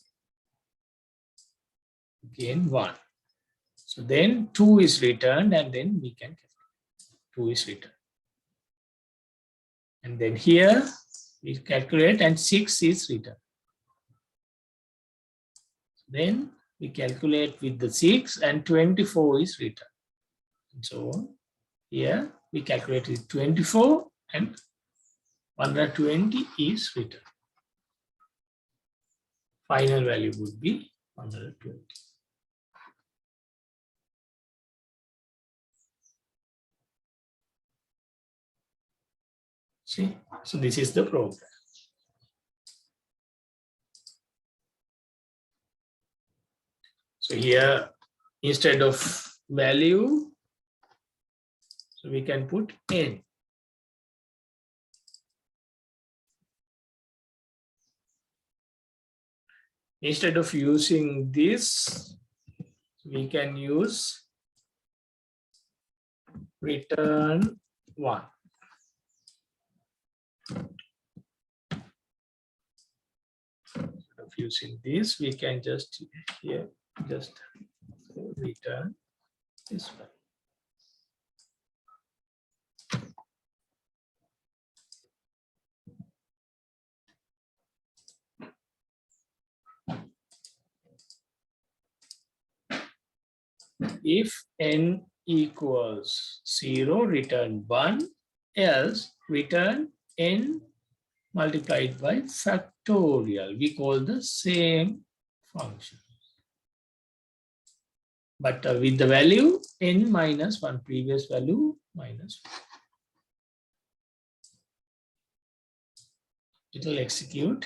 Again 1. So then 2 is returned, and then we can calculate. 2 is returned. And then here we calculate, and 6 is returned. Then we calculate with the 6, and 24 is returned. And so on. Here we calculate with 24, and 120 is returned. Final value would be 120. See, so this is the program. So here, instead of value, so we can put n. Instead of using this, we can use return 1. Instead of using this, we can just here just return this one. If n equals 0, return 1, else return n multiplied by factorial. We call the same function. But with the value n minus 1, previous value minus 1. It will execute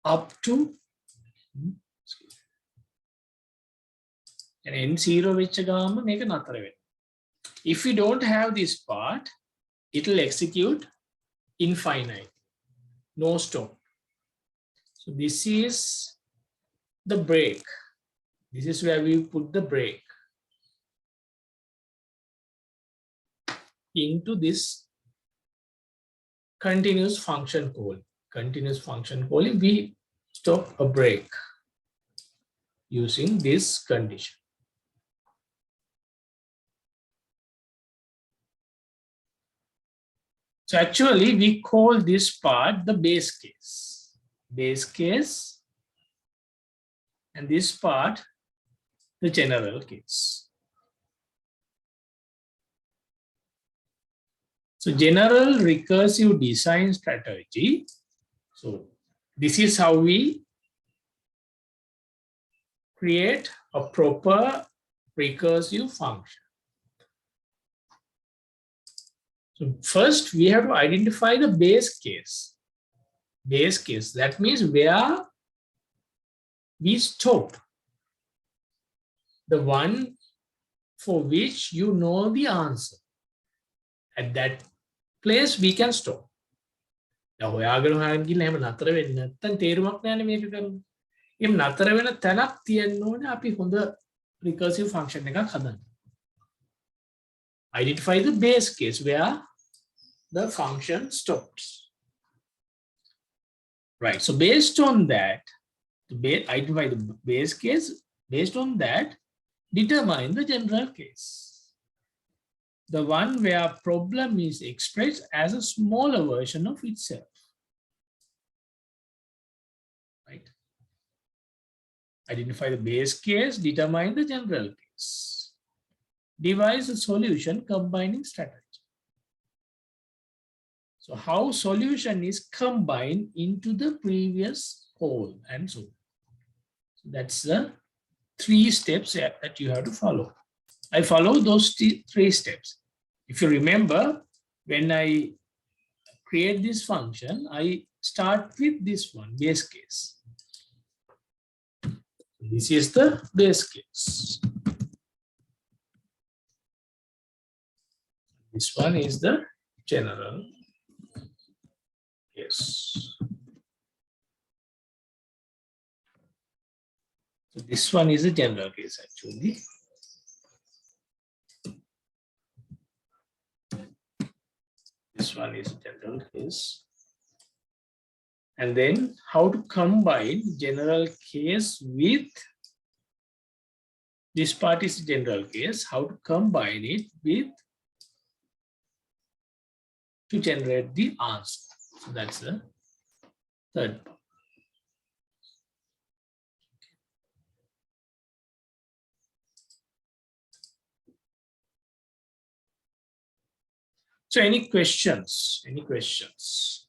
up to n0 which make another. If we don't have this part, it will execute infinite, no stop. So this is the break. This is where we put the break into this continuous function call. Continuous function calling, we stop a break using this condition. So actually we call this part the base case. Base case, and this part the general case. So general recursive design strategy. So This is how we create a proper recursive function. So first we have to identify the base case. Base case, that means where we stop. The one for which you know the answer. At that place we can stop. Now හොයාගෙන ගිහලා එහෙම නතර වෙන්නේ නැත්නම් තේරුමක් නැහැ මේක කරන්න. එහෙම නතර වෙන තැනක් තියෙන්න ඕනේ අපි හොඳ recursive function එකක් හදන්න. Identify the base case where the function stops. Right. So based on that, identify the base case. Based on that, determine the general case. The one where problem is expressed as a smaller version of itself. Right. Identify the base case, determine the general case. Devise a solution combining strategy. So how solution is combined into the previous whole and so on. So that's the 3 steps that you have to follow. I follow those 3 steps. If you remember, when I create this function, I start with this one, base case. This is the base case. This one is the general case. So this one is a general case actually. This one is a general case. And then how to combine general case with, this part is general case, how to combine it with to generate the answer. So that's the third part. So any questions? Any questions?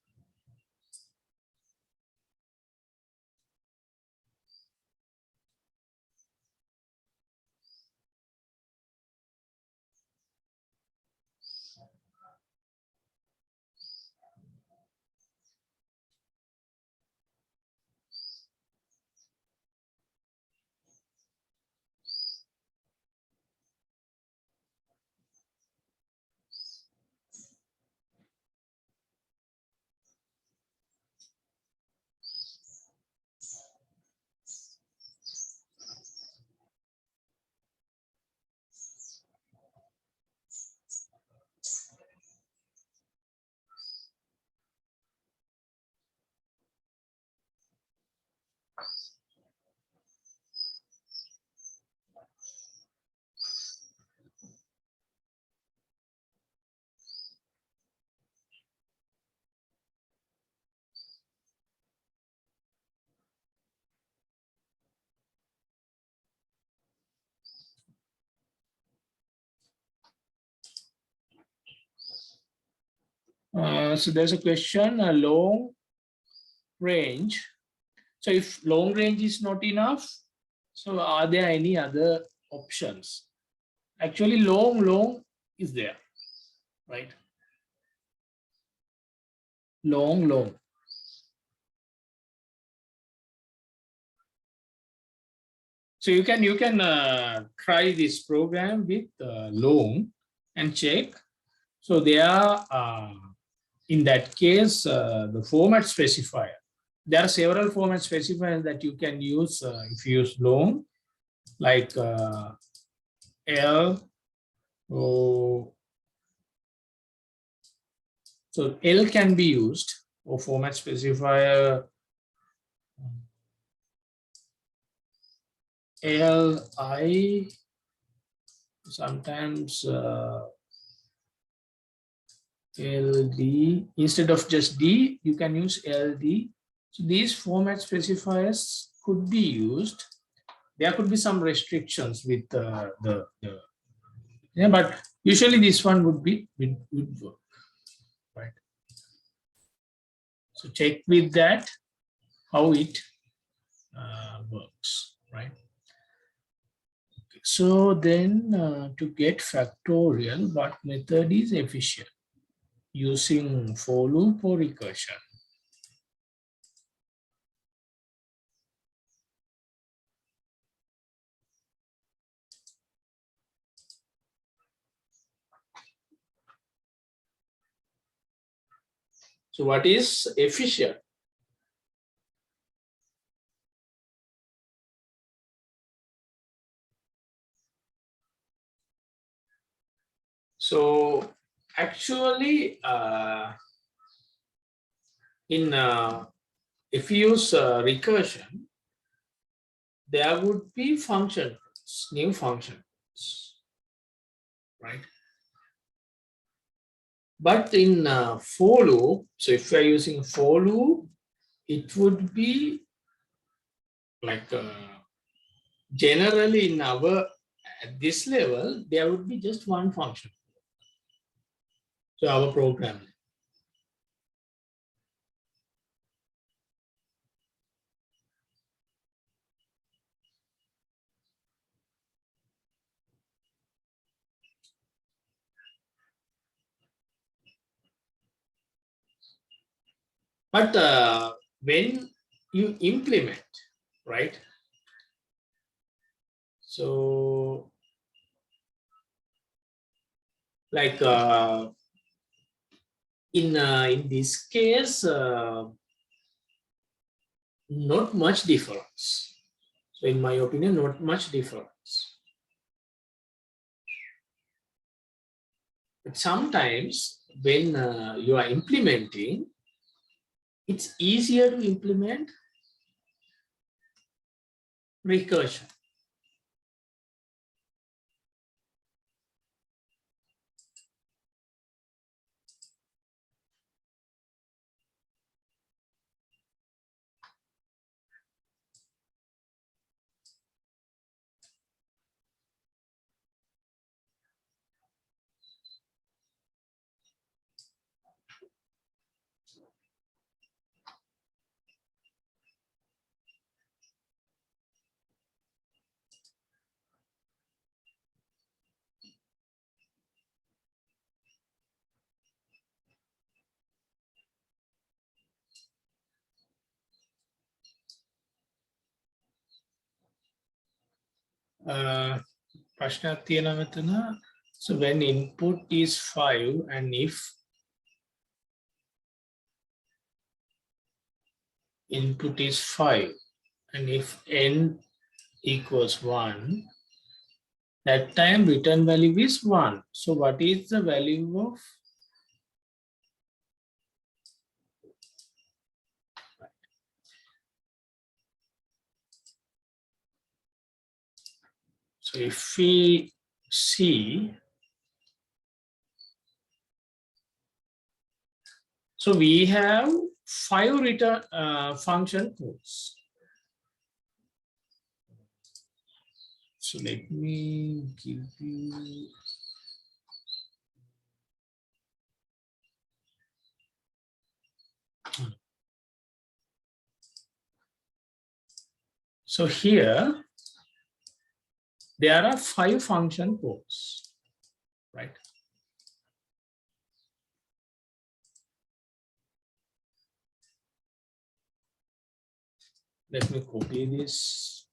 So there's a question, a long range. So if long range is not enough, so are there any other options? Actually, long is there, right? Long. So you can try this program with long and check. So they are in that case the format specifier. There are several format specifiers that you can use if you use long, like L. So L can be used, or format specifier LI, sometimes LD. Instead of just D, you can use LD. So these format specifiers could be used. There could be some restrictions with yeah, but usually this one would work, right? So check with that. how it works, right? So then to get factorial, what method is efficient? Using for loop or recursion? So what is efficient? So actually, if you use recursion, there would be functions, new functions, right? But in for loop, so if we are using for loop, it would be like generally in our at this level, there would be just one function. So our program. But when you implement, right? So like in this case, not much difference. So in my opinion, not much difference. But sometimes when you are implementing, it's easier to implement recursion. ප්‍රශ්නයක් තියෙනවා මෙතන. So when input is 5 and if input is 5 and if n equals 1, that time return value is 1. So what is the value of so if we see, so we have 5 return function codes. So let me give you so here there are 5 function codes, right? Let me copy this.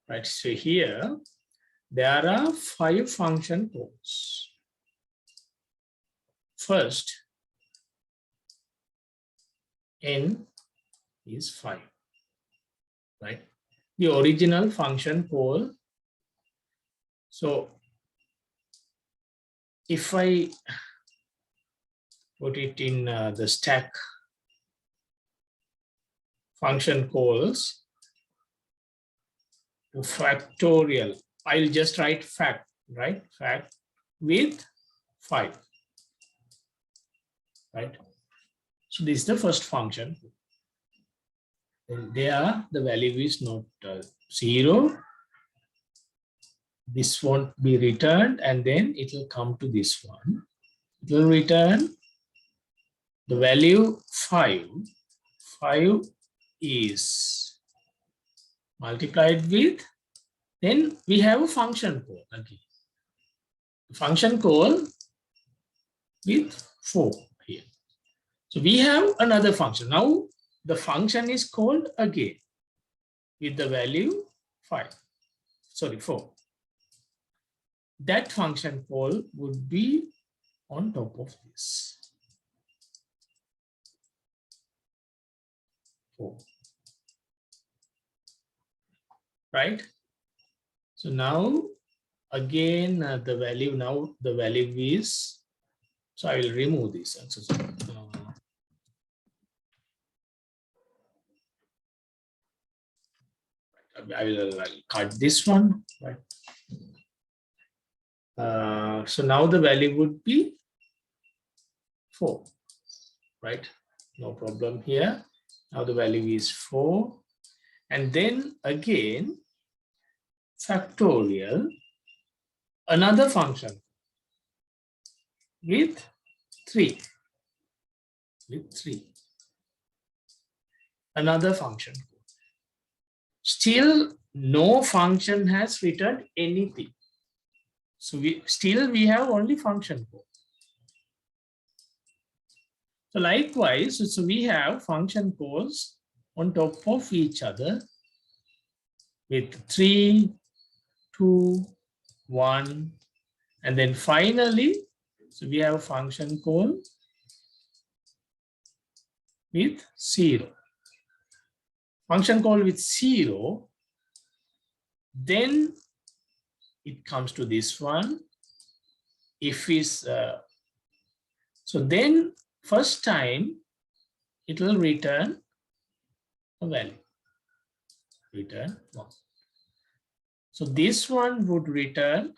Right, so here there are 5 function codes. First, n is 5, right? The original function call. So if I put it in the stack function calls to factorial, I'll just write fact, right? Fact with 5, right? So this is the first function. then there the value is not 0. This won't be returned, and then it will come to this one. It will return the value 5. 5 is multiplied with, then we have a function call again. Function call with 4 here. So we have another function. Now the function is called again with the value 4. That function call would be on top of this 4. Right? So now again the value is, so I will remove this. I will cut this one, right? So now the value would be 4, right? No problem here. Now the value is 4. And then again, factorial, another function with 3. Another function. Still no function has returned anything. So we have only function code. So likewise, so we have function calls on top of each other with 3, 2, 1, and then finally, so we have a function call with 0. Function call with 0, then it comes to this one. If is so then first time it will return a value, return 1. So this one would return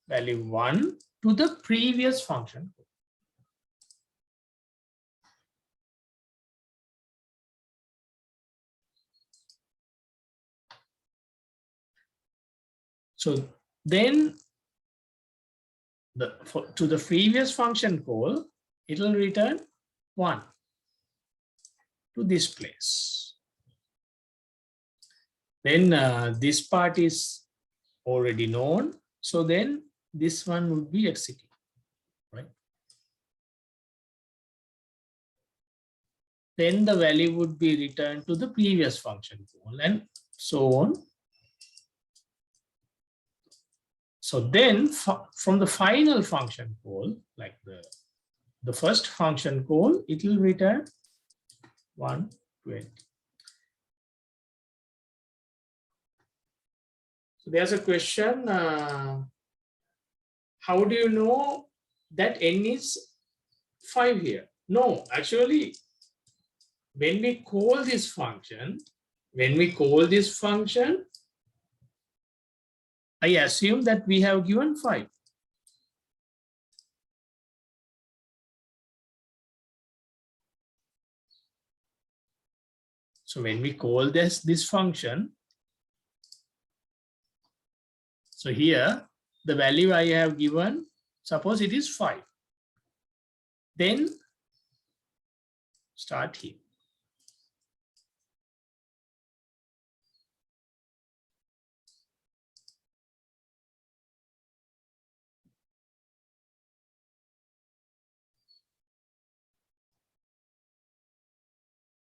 value 1 to the previous function. So then to the previous function call, it will return 1 to this place. Then this part is already known. So then this one would be executed, right? Then the value would be returned to the previous function call and so on. So then from the final function call, like the first function call, it will return 120. So there's a question, how do you know that n is 5 here? No, actually, when we call this function, I assume that we have given 5. So when we call this function, so here the value I have given, suppose it is 5. Then start here.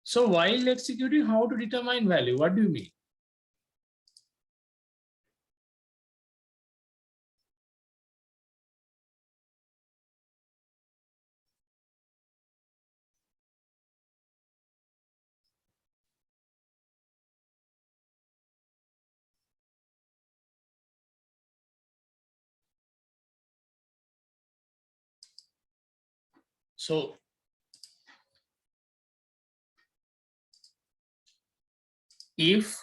So while executing, how to determine value? What do you mean? So if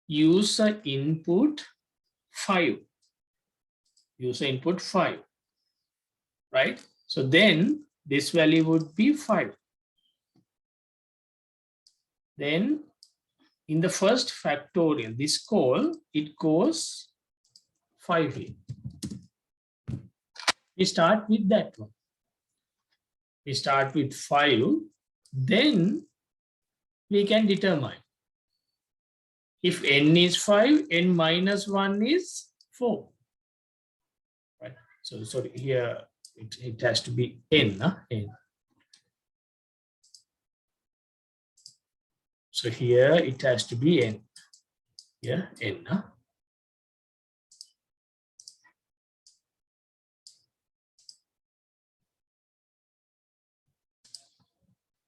user input 5, right? So then this value would be 5. Then in the first factorial, this call, it goes 5 here. We start with that one. We start with 5, then we can determine if n is 5, n minus 1 is 4. Right? So sorry, here it has to be n, n. So here it has to be n. Here n.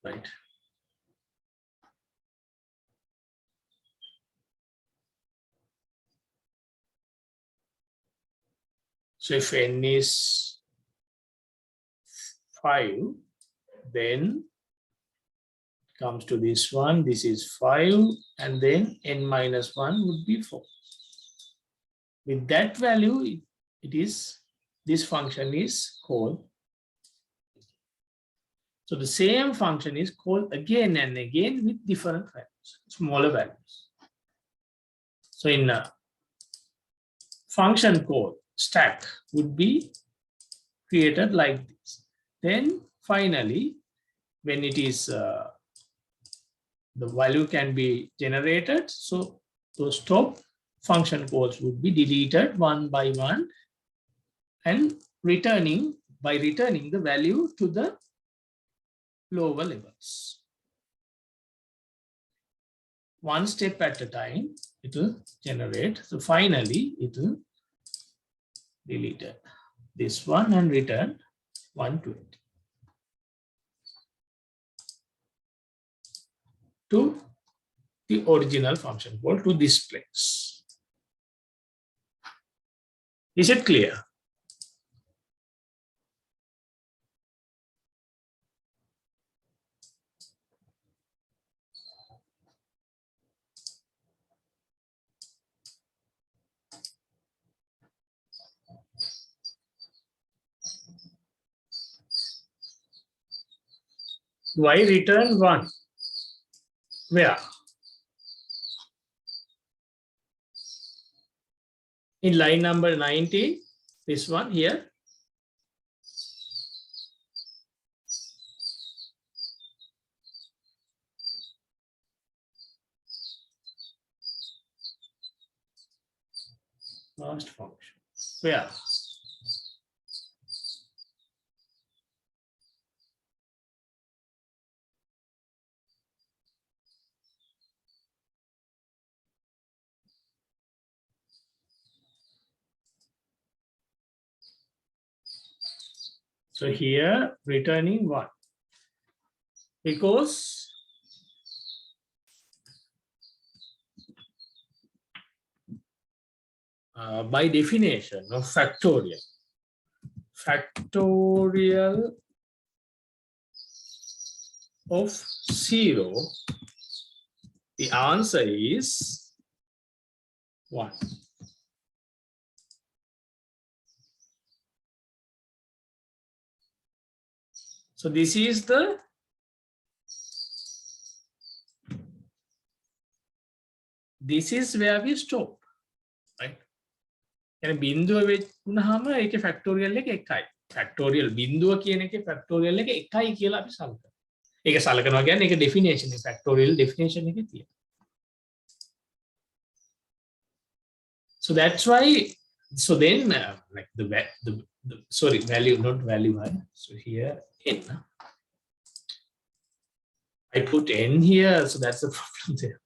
Right. So if n is 5, then comes to this one, this is 5, and then n minus 1 would be 4. With that value, this function is called. So the same function is called again and again with different values, smaller values. So in a function call, stack would be created like this. Then finally, when it is the value can be generated, so those top function calls would be deleted one by one and by returning the value to the lower levels. One step at a time, it will generate. So finally, it will delete this one and return 120 to the original function call, to this place. Is it clear? Why return 1? Where? In line number 90, this one here. Last function. Where? So here returning 1, because by definition of factorial of 0, the answer is 1. So this is the where we stop, right? And බිඳුව වෙච්චුනහම ඒකේ ෆැක්ටෝරියල් එක 1යි. ෆැක්ටෝරියල් බිඳුව කියන එකේ ෆැක්ටෝරියල් එක 1යි කියලා අපි සලකනවා. ඒක සලකනවා කියන්නේ ඒක ඩෙෆිනිෂන් එක ෆැක්ටෝරියල් ඩෙෆිනිෂන් එකේ තියෙන. So that's why, so then like the sorry, value, not value, so here n. I put n here, so that's the problem there.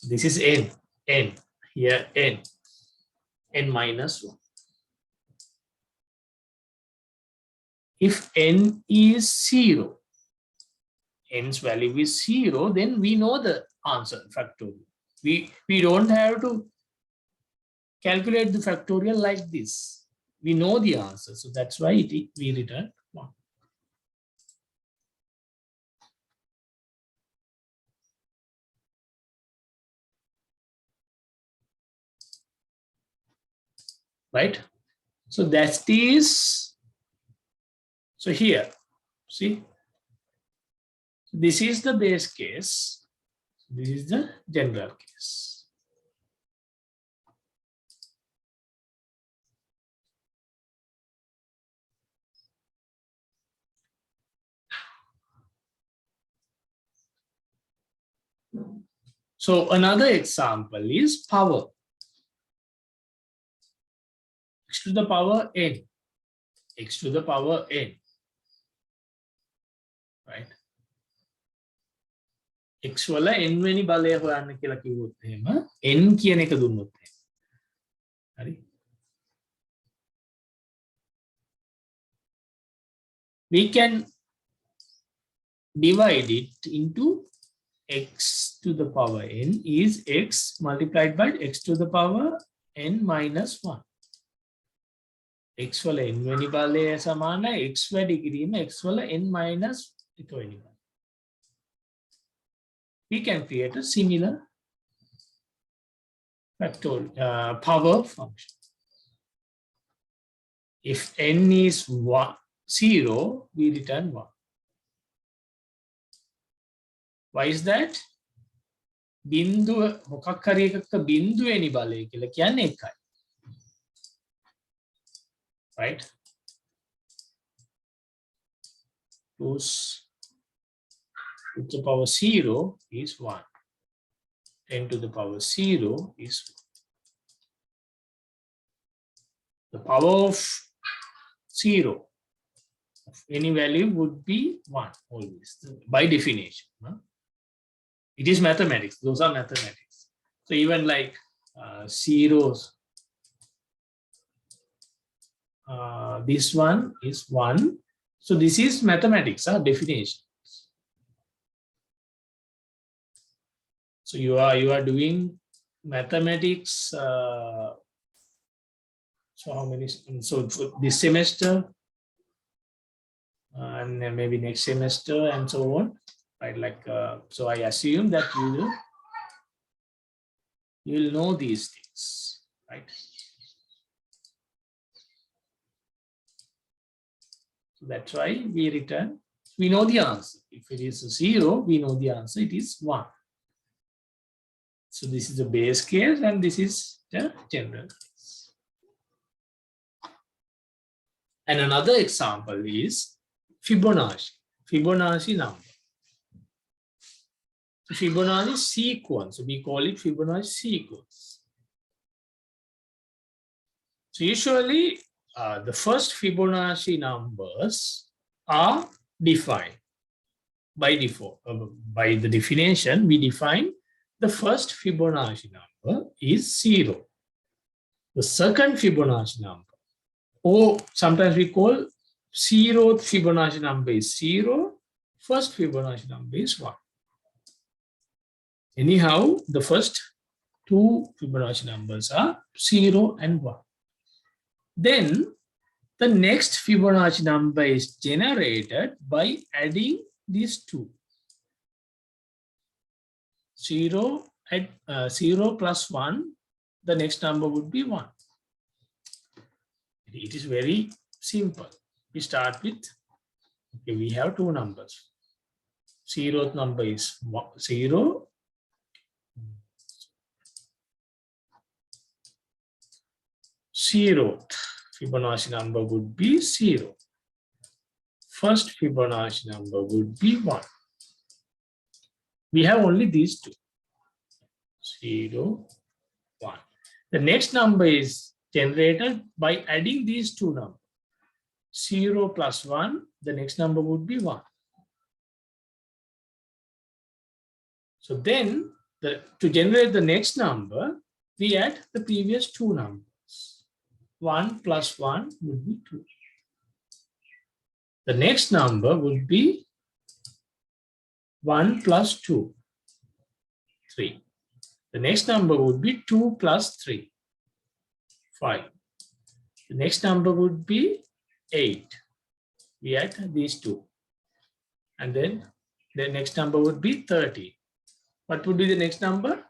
This is n, here n minus 1. If n is 0, n's value is 0, then we know the answer, factorial. We don't have to calculate the factorial like this. We know the answer, so that's why we return 1. Right? So that is, so here, see, This is the base case. This is the general case. So another example is power. X to the power n. X to the power n. Right? X වල n වෙනි බලය හොයන්න කියලා කිව්වොත් එහෙම n කියන එක දුන්නොත් එහෙම. හරි. We can divide it into x to the power n is x multiplied by x to the power n minus 1. x වල n වෙනි බලය සමාන x වැඩි කිරීම x වල n minus 1 වෙනි බලය. We can create a similar factorial power function. If n is 0, we return 1. Why is that? බින්දුව මොකක් හරි එකක බින්දුව වෙනි බලය කියලා කියන්නේ එකයි. Right? Whose to the power 0 is 1. 10 to the power 0 is 1. The power of 0 of any value would be 1 always, by definition. Huh? It is mathematics. Those are mathematics. So even like zeros, this one is 1. So this is mathematics, definition. So you are doing mathematics. So how many? So for this semester, and then maybe next semester, and so on. Right? Like so, I assume that you will know these things, right? So that's why we return. We know the answer. If it is 0, we know the answer. It is 1. So this is the base case and this is the general case. And another example is Fibonacci. Fibonacci number. So Fibonacci sequence. So we call it Fibonacci sequence. So usually the first Fibonacci numbers are defined by default. By the definition, we define the first Fibonacci number is 0. The second Fibonacci number, or sometimes we call 0th Fibonacci number is 0. First Fibonacci number is 1. Anyhow, the first two Fibonacci numbers are 0 and 1. Then the next Fibonacci number is generated by adding these two. 0 at 0 plus 1, the next number would be 1. It is very simple. We start with, okay, we have two numbers. 0th number is 0. 0th Fibonacci number would be 0. First Fibonacci number would be 1. We have only these two. 0, 1. The next number is generated by adding these two numbers. 0 plus 1, the next number would be 1. So then, to generate the next number, we add the previous two numbers. 1 plus 1 would be 2. The next number would be 1 plus 2, 3. The next number would be 2 plus 3, 5. The next number would be 8. We add these two. And then the next number would be 30. What would be the next number?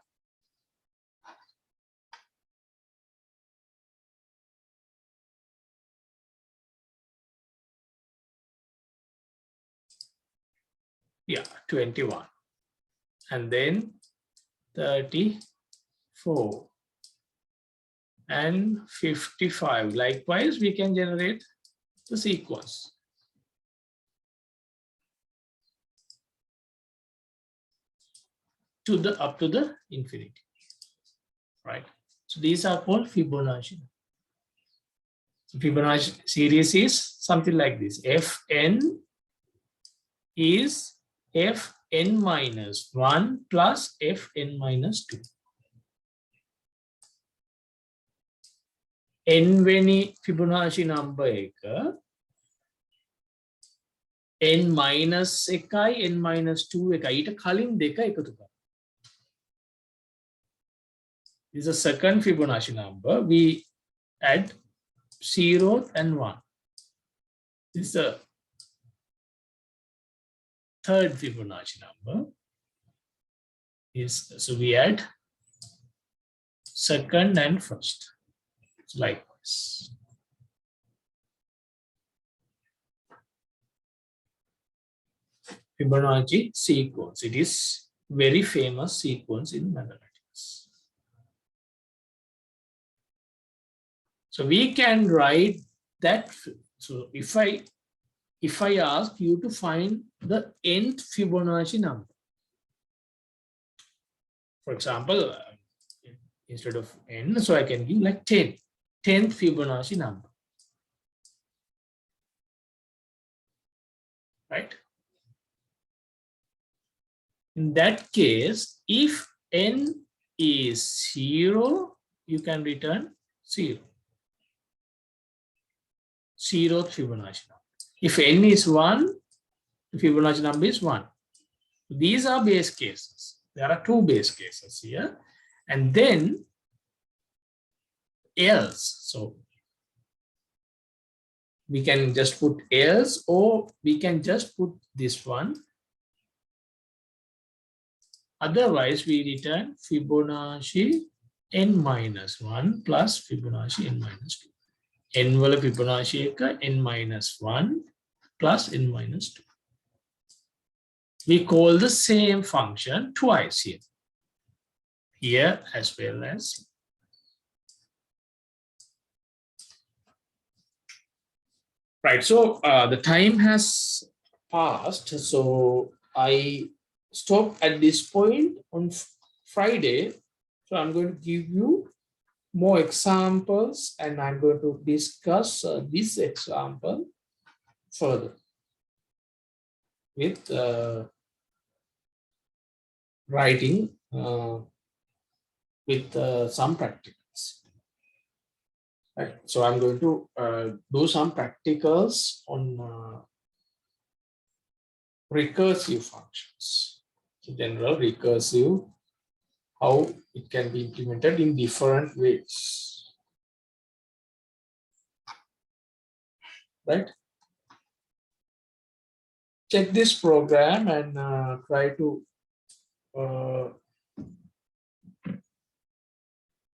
Yeah, 21. And then 34 and 55. Likewise, we can generate the sequence. Up to the infinity, right? So these are called Fibonacci. So Fibonacci series is something like this. Fn is Fn minus 1 plus Fn minus 2. N වෙනි Fibonacci number එක n minus 1යි n minus 2 එකයි ඊට කලින් දෙක එකතු කරනවා. This is a second Fibonacci number. We add 0 and 1. This is a third Fibonacci number. So we add second and first. So likewise. Fibonacci sequence. It is very famous sequence in mathematics. So we can write that. So if I ask you to find the nth Fibonacci number, for example, instead of n, so I can give like 10, 10th Fibonacci number, right? In that case, if n is 0, you can return 0. 0th Fibonacci number. If n is 1, the Fibonacci number is 1. These are base cases. There are two base cases here. And then else. So we can just put else, or we can just put this one. Otherwise, we return Fibonacci n minus 1 plus Fibonacci n minus 2. n wala Fibonacci එක n minus 1 plus n minus 2. We call the same function twice here as well as here. Right, so the time has passed, so I stop at this point on Friday. So I'm going to give you more examples, and I'm going to discuss this example further with writing with some practicals. Right. So I'm going to do some practicals on recursive functions. In general, recursive, how it can be implemented in different ways. Right? Check this program and try to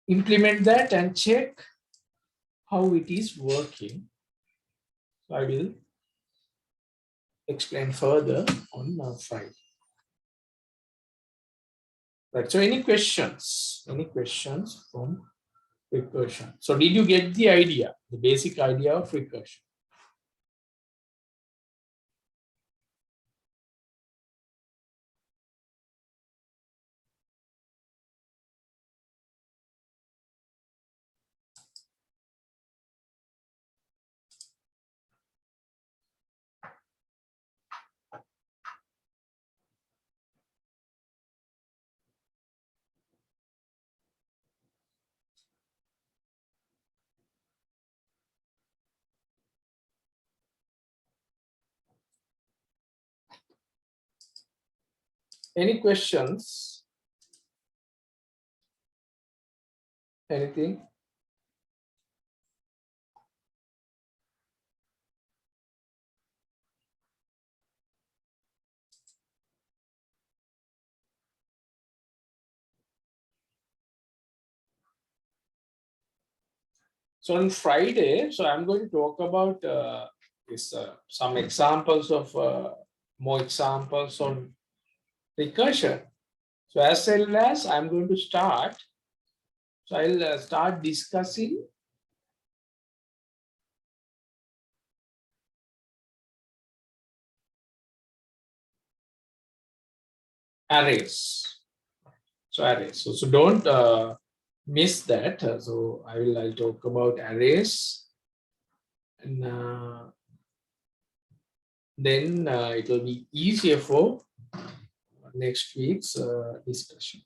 implement that and check how it is working. So I will explain further on Friday. Right. So any questions? Any questions from recursion? So did you get the idea, the basic idea of recursion? Any questions? Anything? So on Friday, so I'm going to talk about some examples of more examples on recursion. So as well as I'm going to start, so I'll start discussing arrays. So arrays. So don't miss that. So I'll talk about arrays, and then it will be easier for next week's discussion.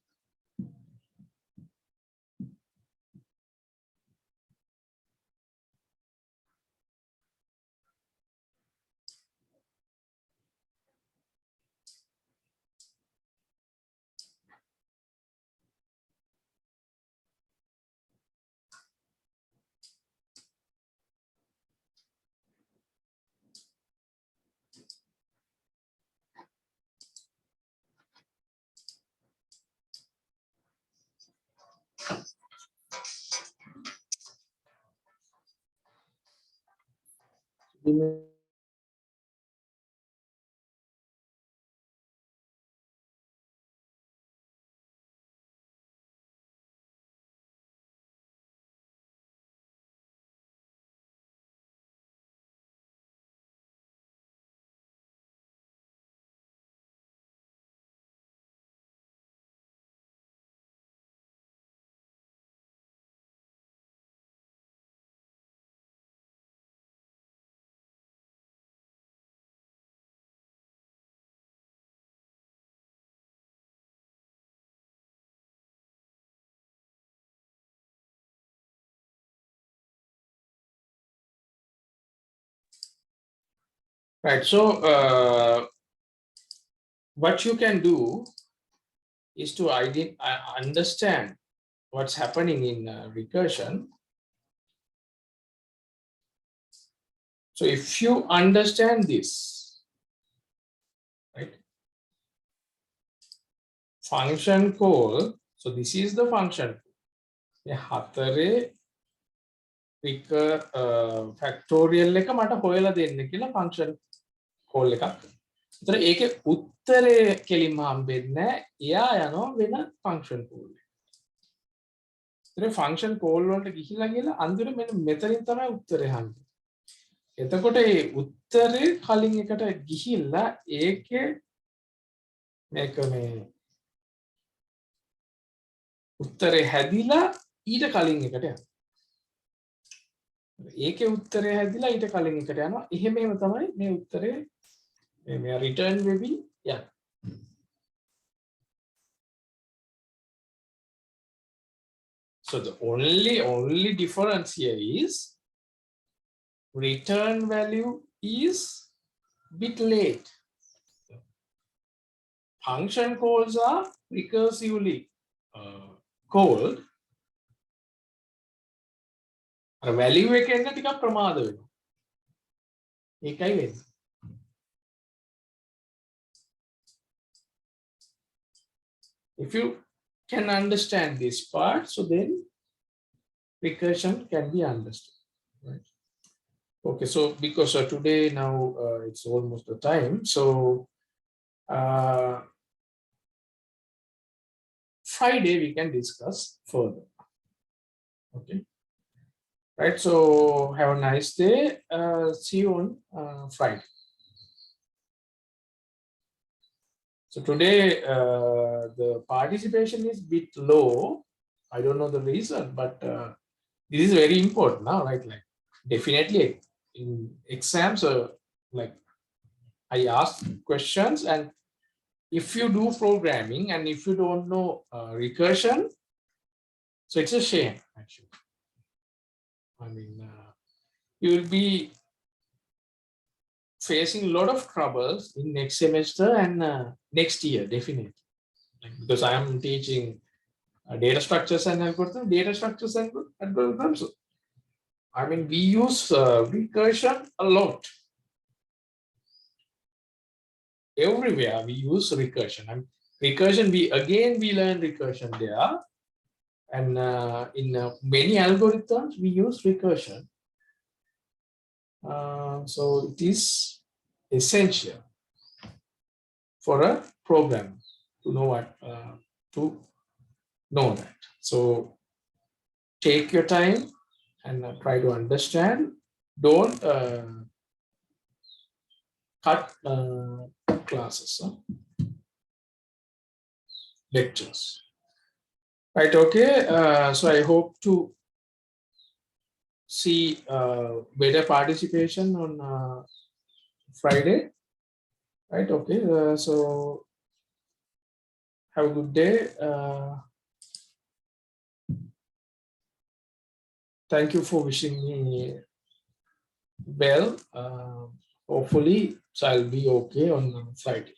Right. So what you can do is to understand what's happening in recursion. So if you understand this, right, function call, so this is the function. factorial එක මට හොයලා දෙන්න කියලා function call එකක්. ඒතර ඒකේ උත්තරේ කෙලින්ම හම්බෙන්නේ නැහැ. එයා යනවා වෙන function call එක. ඒතර function call වලට ගිහිලා අන්තිමට මෙන්න මෙතනින් තමයි උත්තරේ හම්බෙන්නේ. එතකොට මේ උත්තරේ කලින් එකට ගිහිල්ලා ඒකේ මේක මේ උත්තරේ හැදිලා ඊට කලින් එකට යනවා. ඒකේ උත්තරේ හැදිලා ඊට කලින් එකට යනවා. එහෙම තමයි මේ උත්තරේ මේ return වෙවි යන්නේ. So the only difference here is return value is bit late. Function calls are recursively called. value එක එන්න ටිකක් ප්‍රමාද වෙනවා. ඒකයි වෙන්නේ. If you can understand this part, so then recursion can be understood. Right? Okay, so because today now it's almost the time, so Friday we can discuss further. Okay. Right, so have a nice day. See you on Friday. So today the participation is a bit low. I don't know the reason, but this is very important now, right? Like definitely in exams, like I ask questions, and if you do programming and if you don't know recursion, so it's a shame actually. I mean, you will be facing a lot of troubles in next semester and next year, definitely. Because I am teaching data structures and algorithms. So, I mean, we use recursion a lot. Everywhere we use recursion. And recursion, we learn recursion there. And in many algorithms, we use recursion. So it is essential. for a program to know what to know that. So take your time and try to understand. Don't cut classes, lectures. Right, okay. So I hope to see better participation on Friday. Right, okay. So have a good day. Thank you for wishing me well. Hopefully, so I'll be okay on Friday.